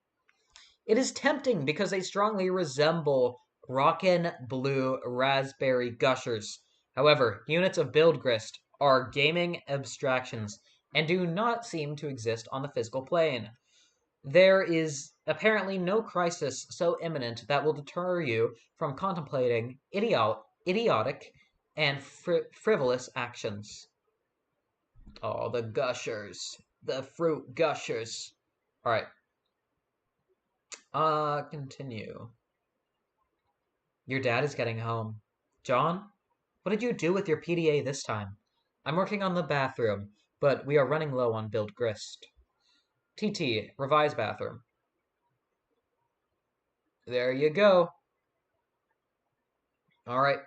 It is tempting because they strongly resemble rockin' blue raspberry gushers. However, units of build grist are gaming abstractions and do not seem to exist on the physical plane. There is apparently no crisis so imminent that will deter you from contemplating idiotic and frivolous actions. Oh, the gushers. The fruit gushers. Alright. Continue. Your dad is getting home. John, what did you do with your PDA this time? I'm working on the bathroom, but we are running low on build grist. TT, revise bathroom. There you go. Alright.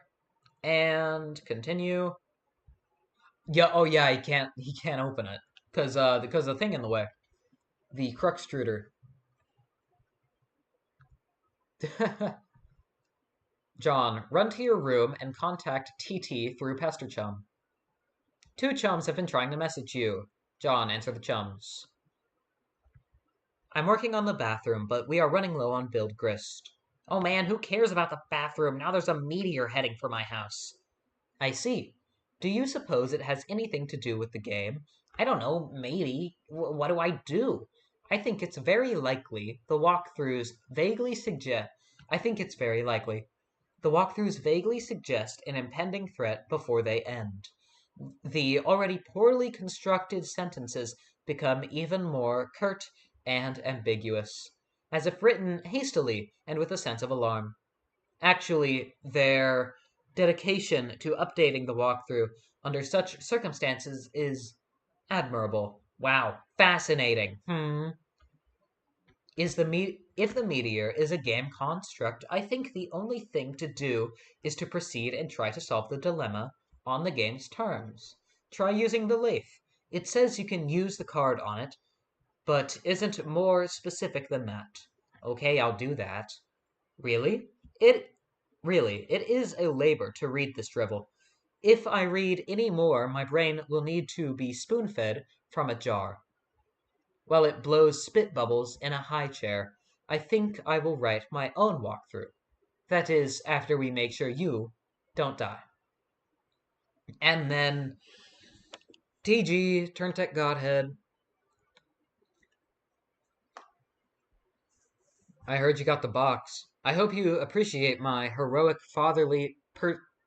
And continue. Yeah, oh yeah, he can't open it. Because the thing in the way. The crux extruder. John, run to your room and contact TT through Pester Chum. 2 chums have been trying to message you. John, answer the chums. I'm working on the bathroom, but we are running low on build grist. Oh man, who cares about the bathroom? Now there's a meteor heading for my house. I see. Do you suppose it has anything to do with the game? I don't know, maybe. What do I do? I think it's very likely the walkthroughs vaguely suggest. I think it's very likely. The walkthroughs vaguely suggest an impending threat before they end. The already poorly constructed sentences become even more curt and ambiguous, as if written hastily and with a sense of alarm. Actually, their dedication to updating the walkthrough under such circumstances is admirable. Wow, fascinating. If the meteor is a game construct, I think the only thing to do is to proceed and try to solve the dilemma on the game's terms. Try using the lathe. It says you can use the card on it, but isn't more specific than that. Okay, I'll do that. Really? It it is a labor to read this drivel. If I read any more, my brain will need to be spoon-fed from a jar. While it blows spit bubbles in a high chair, I think I will write my own walkthrough. That is, after we make sure you don't die. And then TG, Turntech Godhead. I heard you got the box. I hope you appreciate my heroic fatherly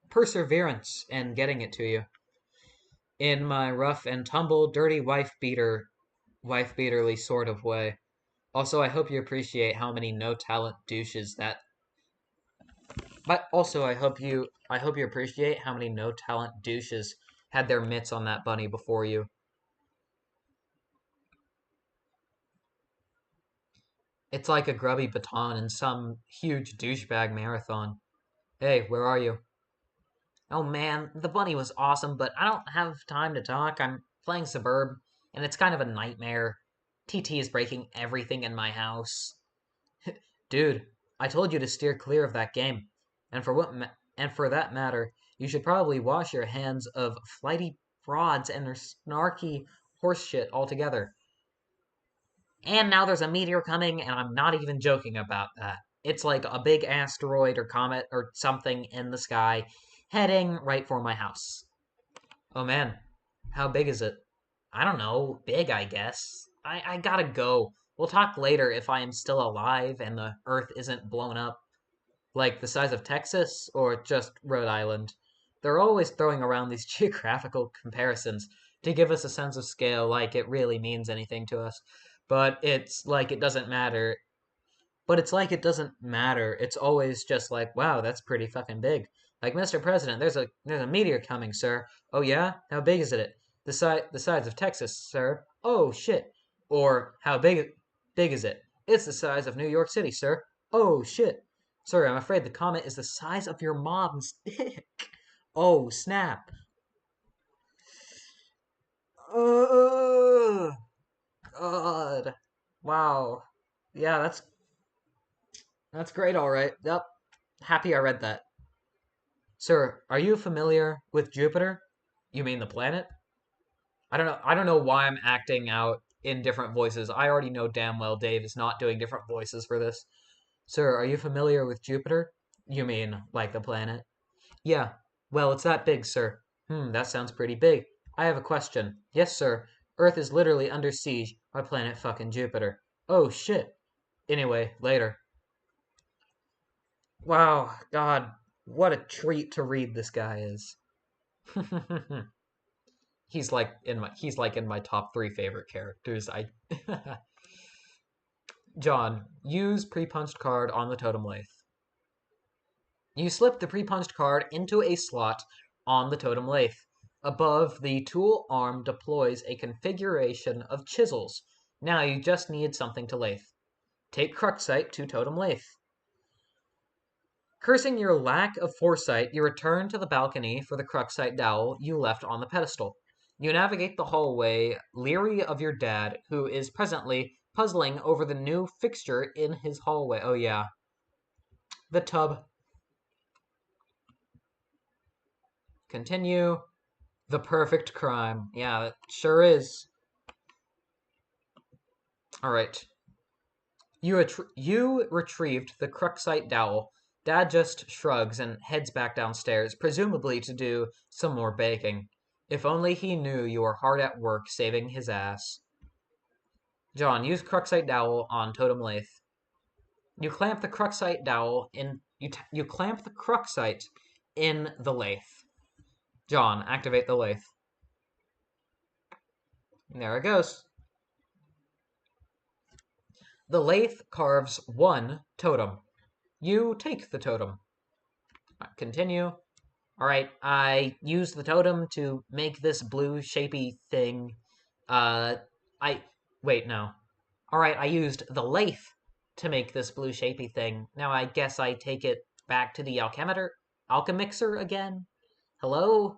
perseverance in getting it to you. In my rough and tumble, dirty wife beaterly sort of way. Also, I hope you appreciate how many no talent douches that. But also, I hope you appreciate how many no talent douches had their mitts on that bunny before you. It's like a grubby baton in some huge douchebag marathon. Hey, where are you? Oh man, the bunny was awesome, but I don't have time to talk. I'm playing Suburb, and it's kind of a nightmare. TT is breaking everything in my house. Dude, I told you to steer clear of that game. And and for that matter, you should probably wash your hands of flighty frauds and their snarky horseshit altogether. And now there's a meteor coming, and I'm not even joking about that. It's like a big asteroid or comet or something in the sky heading right for my house. Oh man, how big is it? I don't know. Big, I guess. I gotta go. We'll talk later if I am still alive and the Earth isn't blown up. Like the size of Texas or just Rhode Island. They're always throwing around these geographical comparisons to give us a sense of scale like it really means anything to us. But it's like it doesn't matter. But it's like it doesn't matter. It's always just like, wow, that's pretty fucking big. Like, Mr. President, there's a meteor coming, sir. Oh yeah? How big is it? The size of Texas, sir. Oh shit. Or how big is it? It's the size of New York City, sir. Oh shit. Sir, I'm afraid the comet is the size of your mom's dick. Oh snap. Oh God. Wow. Yeah, that's great, all right. Yep. Happy I read that. Sir, are you familiar with Jupiter? You mean the planet? I don't know why I'm acting out in different voices. I already know damn well Dave is not doing different voices for this. Sir, are you familiar with Jupiter? You mean like the planet? Yeah. Well, it's that big, sir. That sounds pretty big. I have a question. Yes, sir. Earth is literally under siege by planet fucking Jupiter. Oh shit. Anyway, later. Wow, God, what a treat to read this guy is. He's like in my top 3 favorite characters. I John, use pre-punched card on the totem lathe. You slip the pre-punched card into a slot on the totem lathe. Above, the tool arm deploys a configuration of chisels. Now you just need something to lathe. Take Cruxite to totem lathe. Cursing your lack of foresight, you return to the balcony for the Cruxite dowel you left on the pedestal. You navigate the hallway, leery of your dad, who is presently puzzling over the new fixture in his hallway. Oh, yeah. The tub. Continue. The perfect crime. Yeah, it sure is. All right. You retrieved the Cruxite dowel. Dad just shrugs and heads back downstairs, presumably to do some more baking. If only he knew you were hard at work saving his ass. John, use Cruxite dowel on Totem Lathe. You clamp the Cruxite dowel in. You clamp the Cruxite in the lathe. John, activate the lathe. And there it goes. The lathe carves one totem. You take the totem. Continue. Alright, I use the totem to make this blue shapy thing. I. Wait, no. Alright, I used the lathe to make this blue shapy thing. Now I guess I take it back to the alchemixer again? Hello?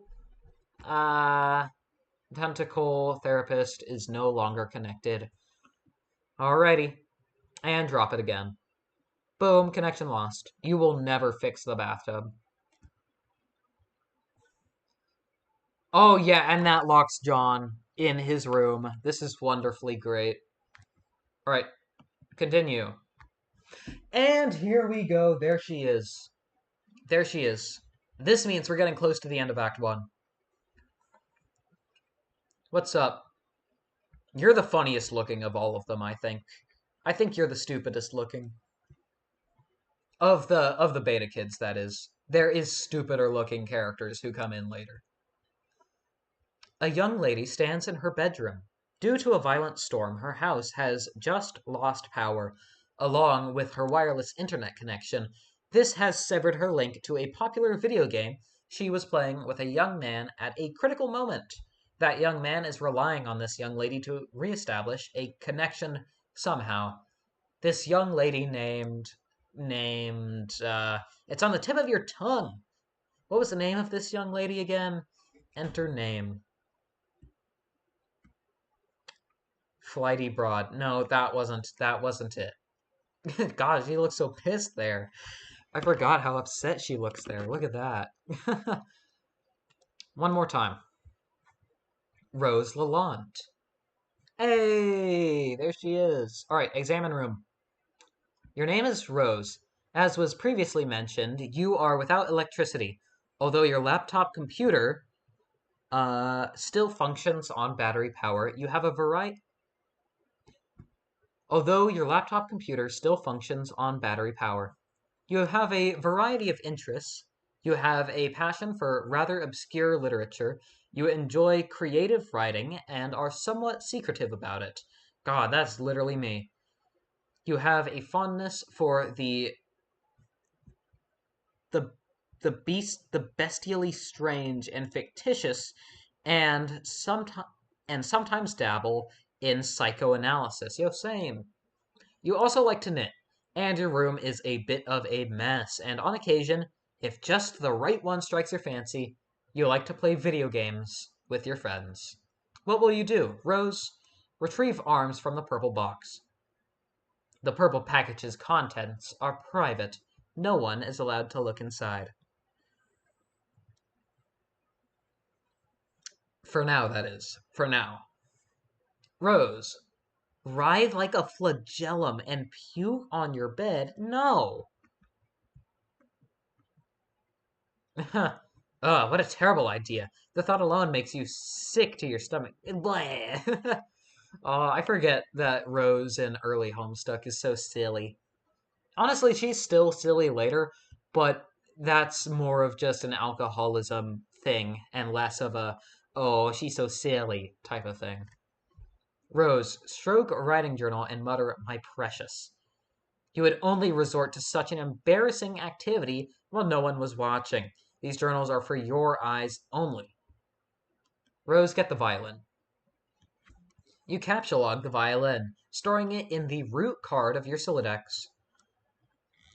Tentacle therapist is no longer connected. Alrighty. And drop it again. Boom, connection lost. You will never fix the bathtub. Oh, yeah, and that locks John in his room. This is wonderfully great. Alright, continue. And here we go. There she is. There she is. This means we're getting close to the end of Act 1. What's up? You're the funniest looking of all of them, I think. I think you're the stupidest looking. Of the beta kids, that is. There is stupider looking characters who come in later. A young lady stands in her bedroom. Due to a violent storm, her house has just lost power, along with her wireless internet connection. This has severed her link to a popular video game she was playing with a young man at a critical moment. That young man is relying on this young lady to reestablish a connection somehow. This young lady it's on the tip of your tongue. What was the name of this young lady again? Enter name. Flighty Broad. No, that wasn't it. God, she looks so pissed there. I forgot how upset she looks there. Look at that. One more time. Rose Lalonde. Hey, there she is. All right, examine room. Your name is Rose. As was previously mentioned, you are without electricity, although your laptop computer still functions on battery power. You have a variety. Although your laptop computer still functions on battery power, you have a variety of interests. You have a passion for rather obscure literature. You enjoy creative writing and are somewhat secretive about it. God, that's literally me. You have a fondness for the the bestially strange and fictitious, and sometimes dabble in psychoanalysis. Yo, same. You also like to knit, and your room is a bit of a mess, and on occasion, if just the right one strikes your fancy, you like to play video games with your friends. What will you do? Rose, retrieve arms from the purple box. The purple package's contents are private. No one is allowed to look inside. For now, that is. For now. Rose, writhe like a flagellum and puke on your bed? No. Ugh, what a terrible idea. The thought alone makes you sick to your stomach. I forget that Rose in early Homestuck is so silly. Honestly, she's still silly later, but that's more of just an alcoholism thing and less of a, oh, she's so silly type of thing. Rose, stroke a writing journal and mutter, my precious. You would only resort to such an embarrassing activity while no one was watching. These journals are for your eyes only. Rose, get the violin. You captchalogue the violin, storing it in the root card of your Solidex.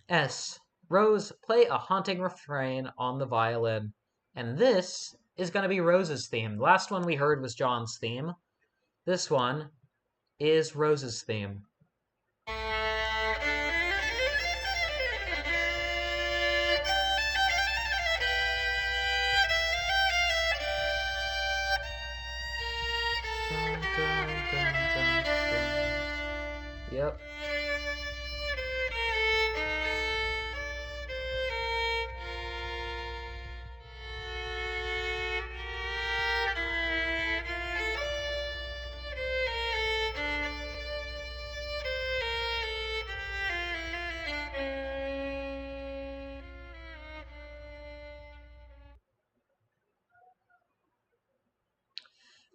S. Rose, play a haunting refrain on the violin. And this is going to be Rose's theme. The last one we heard was John's theme. This one is Rose's theme. Dun, dun, dun, dun, dun. Yep.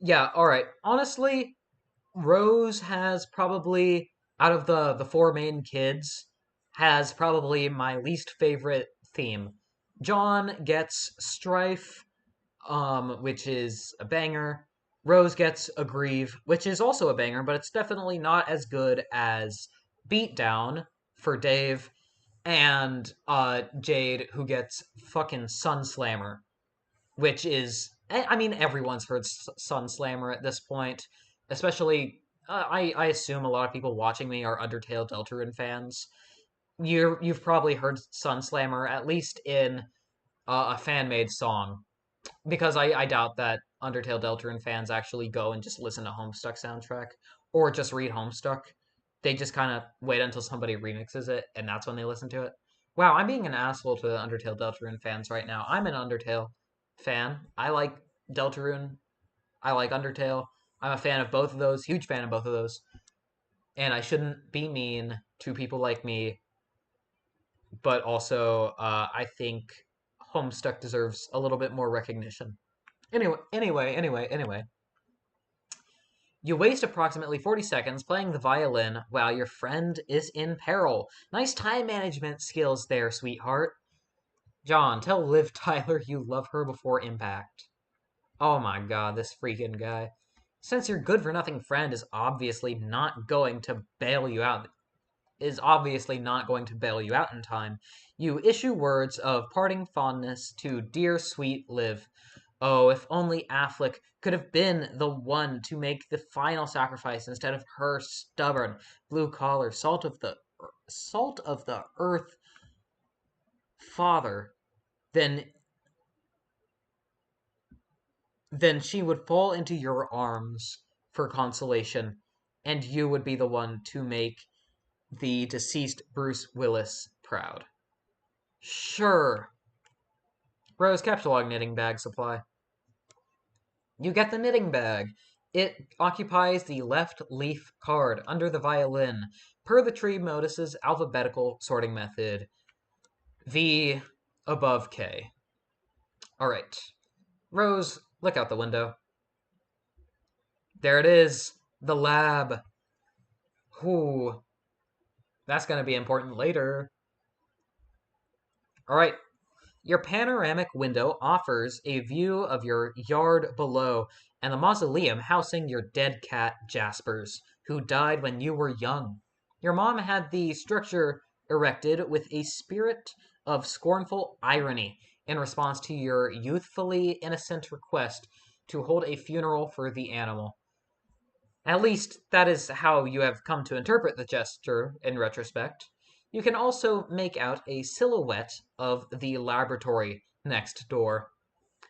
Yeah, all right. Honestly, Rose has probably out of the four main kids has probably my least favorite theme. John gets Strife, which is a banger. Rose gets Aggrieve, which is also a banger, but it's definitely not as good as Beatdown for Dave, and Jade, who gets fucking Sunslammer, which is, I mean, everyone's heard Sunslammer at this point, especially. I assume a lot of people watching me are Undertale Deltarune fans. You've probably heard Sunslammer at least in a fan made song, because I doubt that Undertale Deltarune fans actually go and just listen to Homestuck soundtrack or just read Homestuck. They just kind of wait until somebody remixes it, and that's when they listen to it. Wow, I'm being an asshole to the Undertale Deltarune fans right now. I'm an Undertale fan. I like Deltarune. I like Undertale. I'm a fan of both of those, huge fan of both of those. And I shouldn't be mean to people like me, but also I think Homestuck deserves a little bit more recognition. Anyway. You waste approximately 40 seconds playing the violin while your friend is in peril. Nice time management skills there, sweetheart. John, tell Liv Tyler you love her before impact. Oh my god, this freaking guy. Since your good for nothing friend is obviously not going to bail you out in time, you issue words of parting fondness to dear sweet Liv. Oh, if only Affleck could have been the one to make the final sacrifice instead of her stubborn, blue collar, salt of the earth father, then then she would fall into your arms for consolation, and you would be the one to make the deceased Bruce Willis proud. Sure. Rose Capsulog knitting bag supply. You get the knitting bag. It occupies the left leaf card under the violin, per the tree modus's alphabetical sorting method. V above K. Alright. Rose, look out the window. There it is. The lab. Whew. That's gonna be important later. Alright. Your panoramic window offers a view of your yard below and the mausoleum housing your dead cat, Jaspers, who died when you were young. Your mom had the structure erected with a spirit of scornful irony in response to your youthfully innocent request to hold a funeral for the animal. At least that is how you have come to interpret the gesture in retrospect. You can also make out a silhouette of the laboratory next door,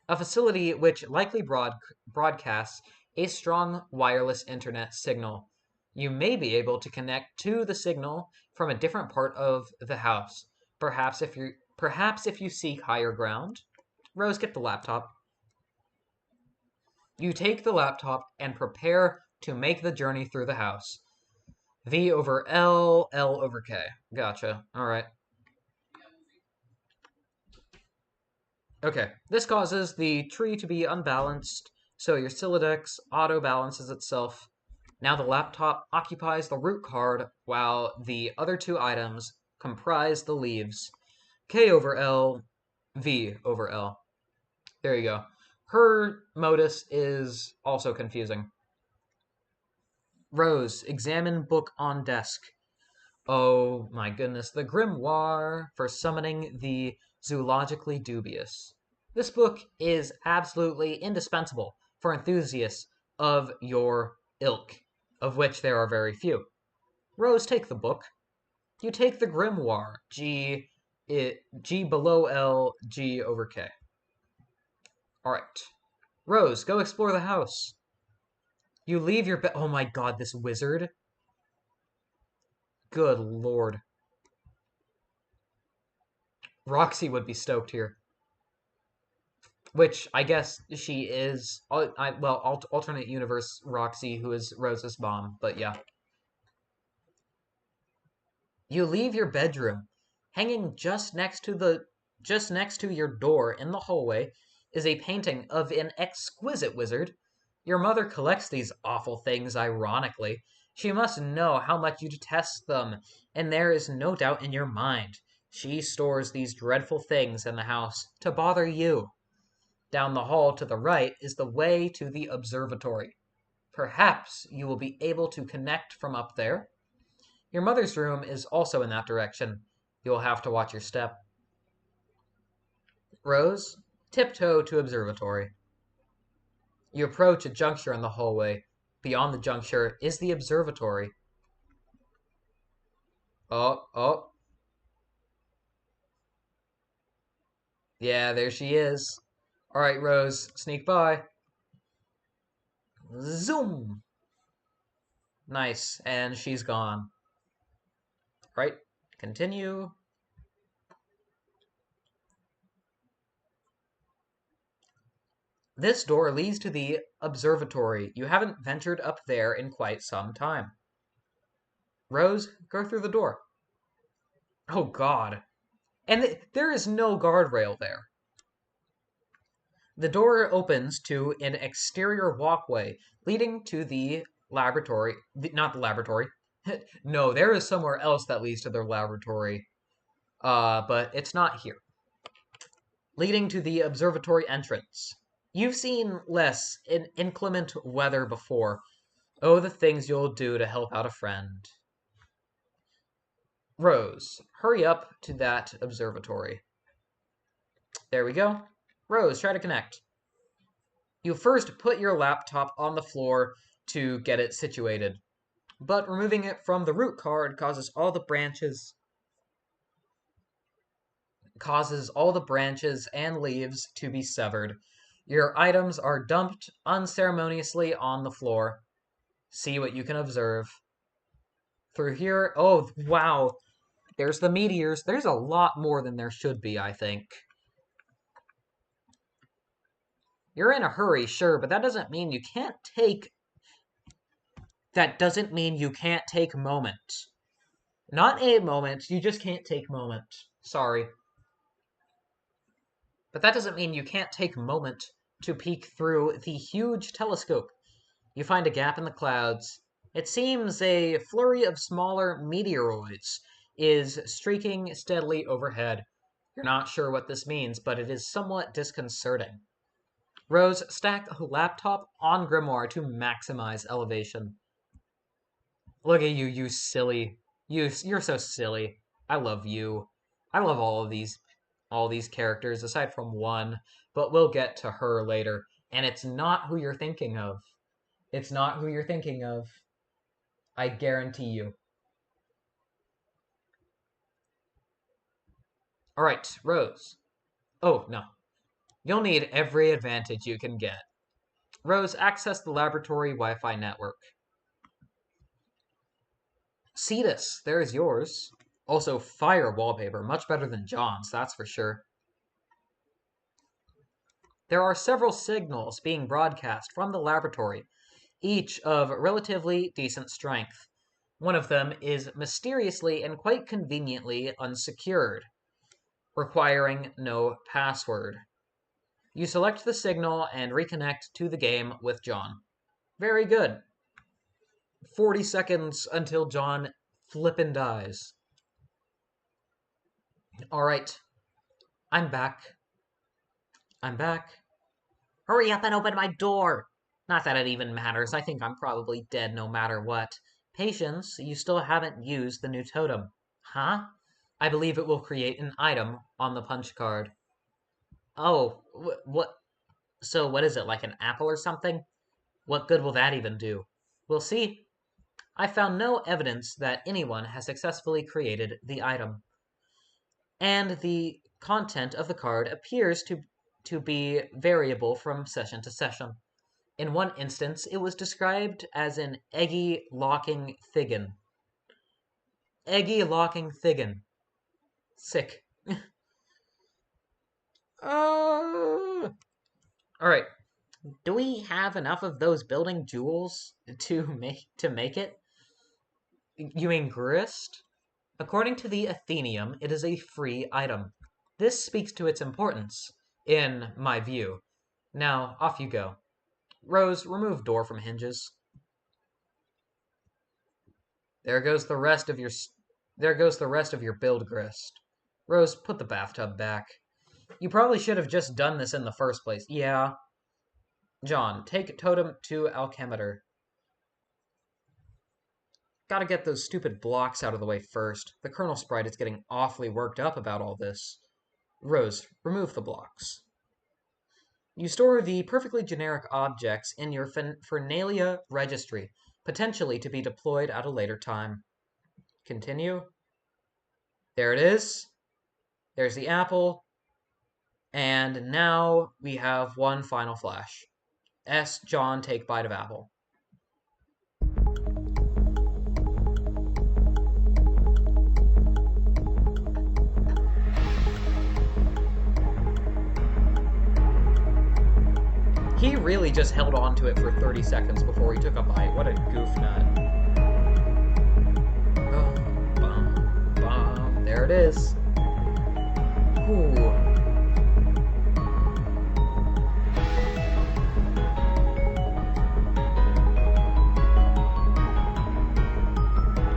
a facility which likely broadcasts a strong wireless internet signal. You may be able to connect to the signal from a different part of the house. Perhaps if you seek higher ground. Rose, get the laptop. You take the laptop and prepare to make the journey through the house. V over L, L over K. Gotcha. All right. Okay. This causes the tree to be unbalanced, so your Siladex auto balances itself. Now the laptop occupies the root card, while the other two items comprise the leaves. K over L, V over L. There you go. Her modus is also confusing. Rose, examine book on desk. Oh my goodness, the grimoire for summoning the zoologically dubious. This book is absolutely indispensable for enthusiasts of your ilk, of which there are very few. Rose, take the book. You take the grimoire. G below L, G over K. Alright. Rose, go explore the house. You leave your bed. Oh my god, this wizard. Good lord. Roxy would be stoked here. Which I guess she is. Alternate universe Roxy, who is Rose's mom. But yeah. You leave your bedroom. Hanging just next to your door in the hallway is a painting of an exquisite wizard Your mother collects these awful things ironically. She must know how much you detest them, and there is no doubt in your mind. She stores these dreadful things in the house to bother you. Down the hall to the right is the way to the observatory. Perhaps you will be able to connect from up there. Your mother's room is also in that direction. You will have to watch your step. Rose, tiptoe to observatory. You approach a juncture in the hallway. Beyond the juncture is the observatory. Oh, oh. Yeah, there she is. All right, Rose, sneak by. Zoom. Nice, and she's gone. Right, continue. This door leads to the observatory. You haven't ventured up there in quite some time. Rose, go through the door. Oh, God. And there is no guardrail there. The door opens to an exterior walkway leading to the laboratory. Not the laboratory. No, there is somewhere else that leads to their laboratory. But it's not here. Leading to the observatory entrance. You've seen less in inclement weather before. Oh, the things you'll do to help out a friend. Rose, hurry up to that observatory. There we go. Rose, try to connect. You first put your laptop on the floor to get it situated, but removing it from the root card causes all the branches and leaves to be severed. Your items are dumped unceremoniously on the floor. See what you can observe. Through here, oh wow, there's the meteors. There's a lot more than there should be, I think. You're in a hurry, sure, but that doesn't mean you can't take moment. Not a moment, you just can't take moment. Sorry. But that doesn't mean you can't take moment to peek through the huge telescope. You find a gap in the clouds. It seems a flurry of smaller meteoroids is streaking steadily overhead. You're not sure what this means, but it is somewhat disconcerting. Rose, stack a laptop on Grimoire to maximize elevation. Look at you, you silly. You're so silly. I love you. I love all these characters aside from one, but we'll get to her later. And it's not who you're thinking of. It's not who you're thinking of. I guarantee you. All right, Rose. Oh, no. You'll need every advantage you can get. Rose, access the laboratory Wi-Fi network. Cetus, there's yours. Also, fire wallpaper, much better than John's, that's for sure. There are several signals being broadcast from the laboratory, each of relatively decent strength. One of them is mysteriously and quite conveniently unsecured, requiring no password. You select the signal and reconnect to the game with John. Very good. 40 seconds until John flippin' dies. Alright. I'm back. Hurry up and open my door! Not that it even matters. I think I'm probably dead no matter what. Patience, you still haven't used the new totem. Huh? I believe it will create an item on the punch card. Oh, what? So what is it, like an apple or something? What good will that even do? We'll see. I found no evidence that anyone has successfully created the item. And the content of the card appears to be variable from session to session. In one instance, it was described as an eggy locking Thiggin. Eggy locking Thiggin. Sick. Alright. Do we have enough of those building jewels to make it? You mean grist? According to the Athenium, it is a free item. This speaks to its importance, in my view. Now, off you go. Rose, remove door from hinges. There goes the rest of your there goes the rest of your build grist. Rose, put the bathtub back. You probably should have just done this in the first place. Yeah. John, take totem to alchemeter. Gotta get those stupid blocks out of the way first. The Colonel Sprite is getting awfully worked up about all this. Rose, remove the blocks. You store the perfectly generic objects in your Fernalia registry, potentially to be deployed at a later time. Continue. There it is. There's the apple. And now we have one final flash. S. John, take bite of apple. He really just held on to it for 30 seconds before he took a bite. What a goof nut. Oh, bum, bum. There it is. Ooh.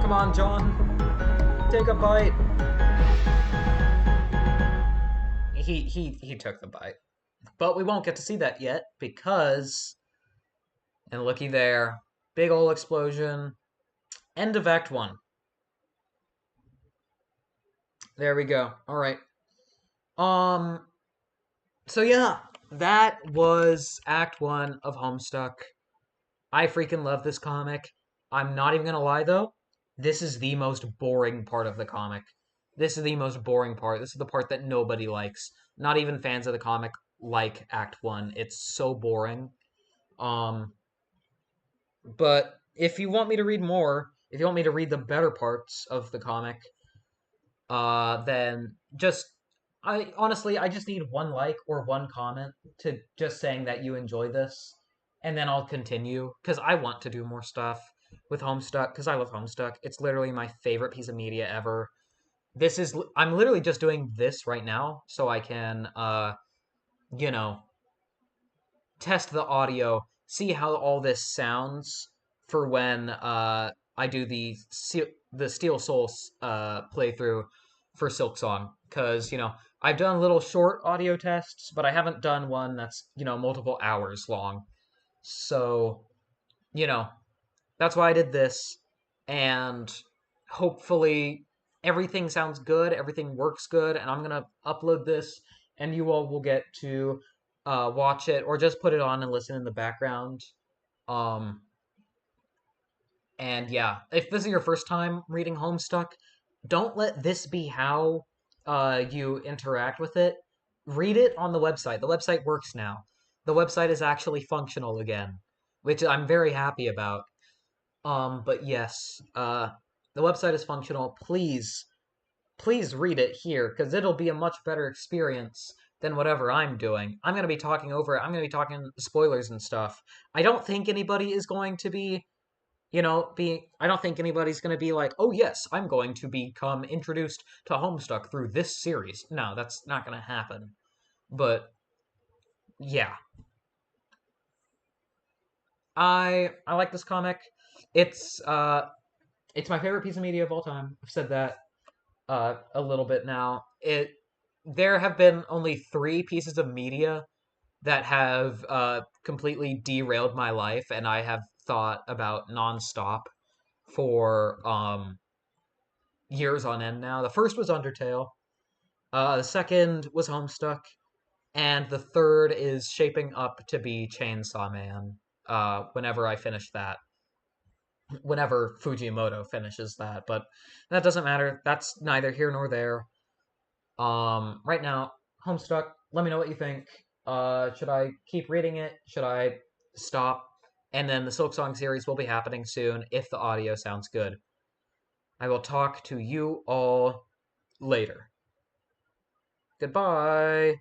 Come on, John. Take a bite. He took the bite. But we won't get to see that yet because, and looky there, big ol' explosion. End of Act 1. There we go. All right. So yeah, that was Act 1 of Homestuck. I freaking love this comic. I'm not even gonna lie though, this is the most boring part of the comic. This is the most boring part. This is the part that nobody likes. Not even fans of the comic like Act 1. It's so boring. Um, but if you want me to read more, if you want me to read the better parts of the comic, then just I just need one like or one comment to just saying that you enjoy this, and then I'll continue because I want to do more stuff with Homestuck because I love Homestuck. It's literally my favorite piece of media ever. I'm literally just doing this right now so I can you know test the audio, see how all this sounds for when I do the Steel Soul playthrough for Silksong, because I've done little short audio tests, but I haven't done one that's multiple hours long. So you know that's why I did this, and hopefully everything sounds good, everything works good, and I'm gonna upload this, and you all will get to watch it or just put it on and listen in the background. Um, and yeah, if this is your first time reading Homestuck, don't let this be how you interact with it. Read it on the website. The website works now. The website is actually functional again, which I'm very happy about. But yes, the website is functional. Please read it here because it'll be a much better experience than whatever I'm doing. I'm gonna be talking over it. I'm gonna be talking spoilers and stuff. I don't think anybody is going to be, I don't think anybody's gonna be like, oh yes, I'm going to become introduced to Homestuck through this series. No, that's not gonna happen. But yeah, I like this comic. It's it's my favorite piece of media of all time. I've said that a little bit now. There have been only three pieces of media that have completely derailed my life, and I have thought about nonstop for years on end now. The first was Undertale. The second was Homestuck, and the third is shaping up to be Chainsaw Man. Whenever I finish that, whenever Fujimoto finishes that, but that doesn't matter. That's neither here nor there. Right now, Homestuck. Let me know what you think. Should I keep reading it? Should I stop? And then the Silksong series will be happening soon if the audio sounds good. I will talk to you all later. Goodbye.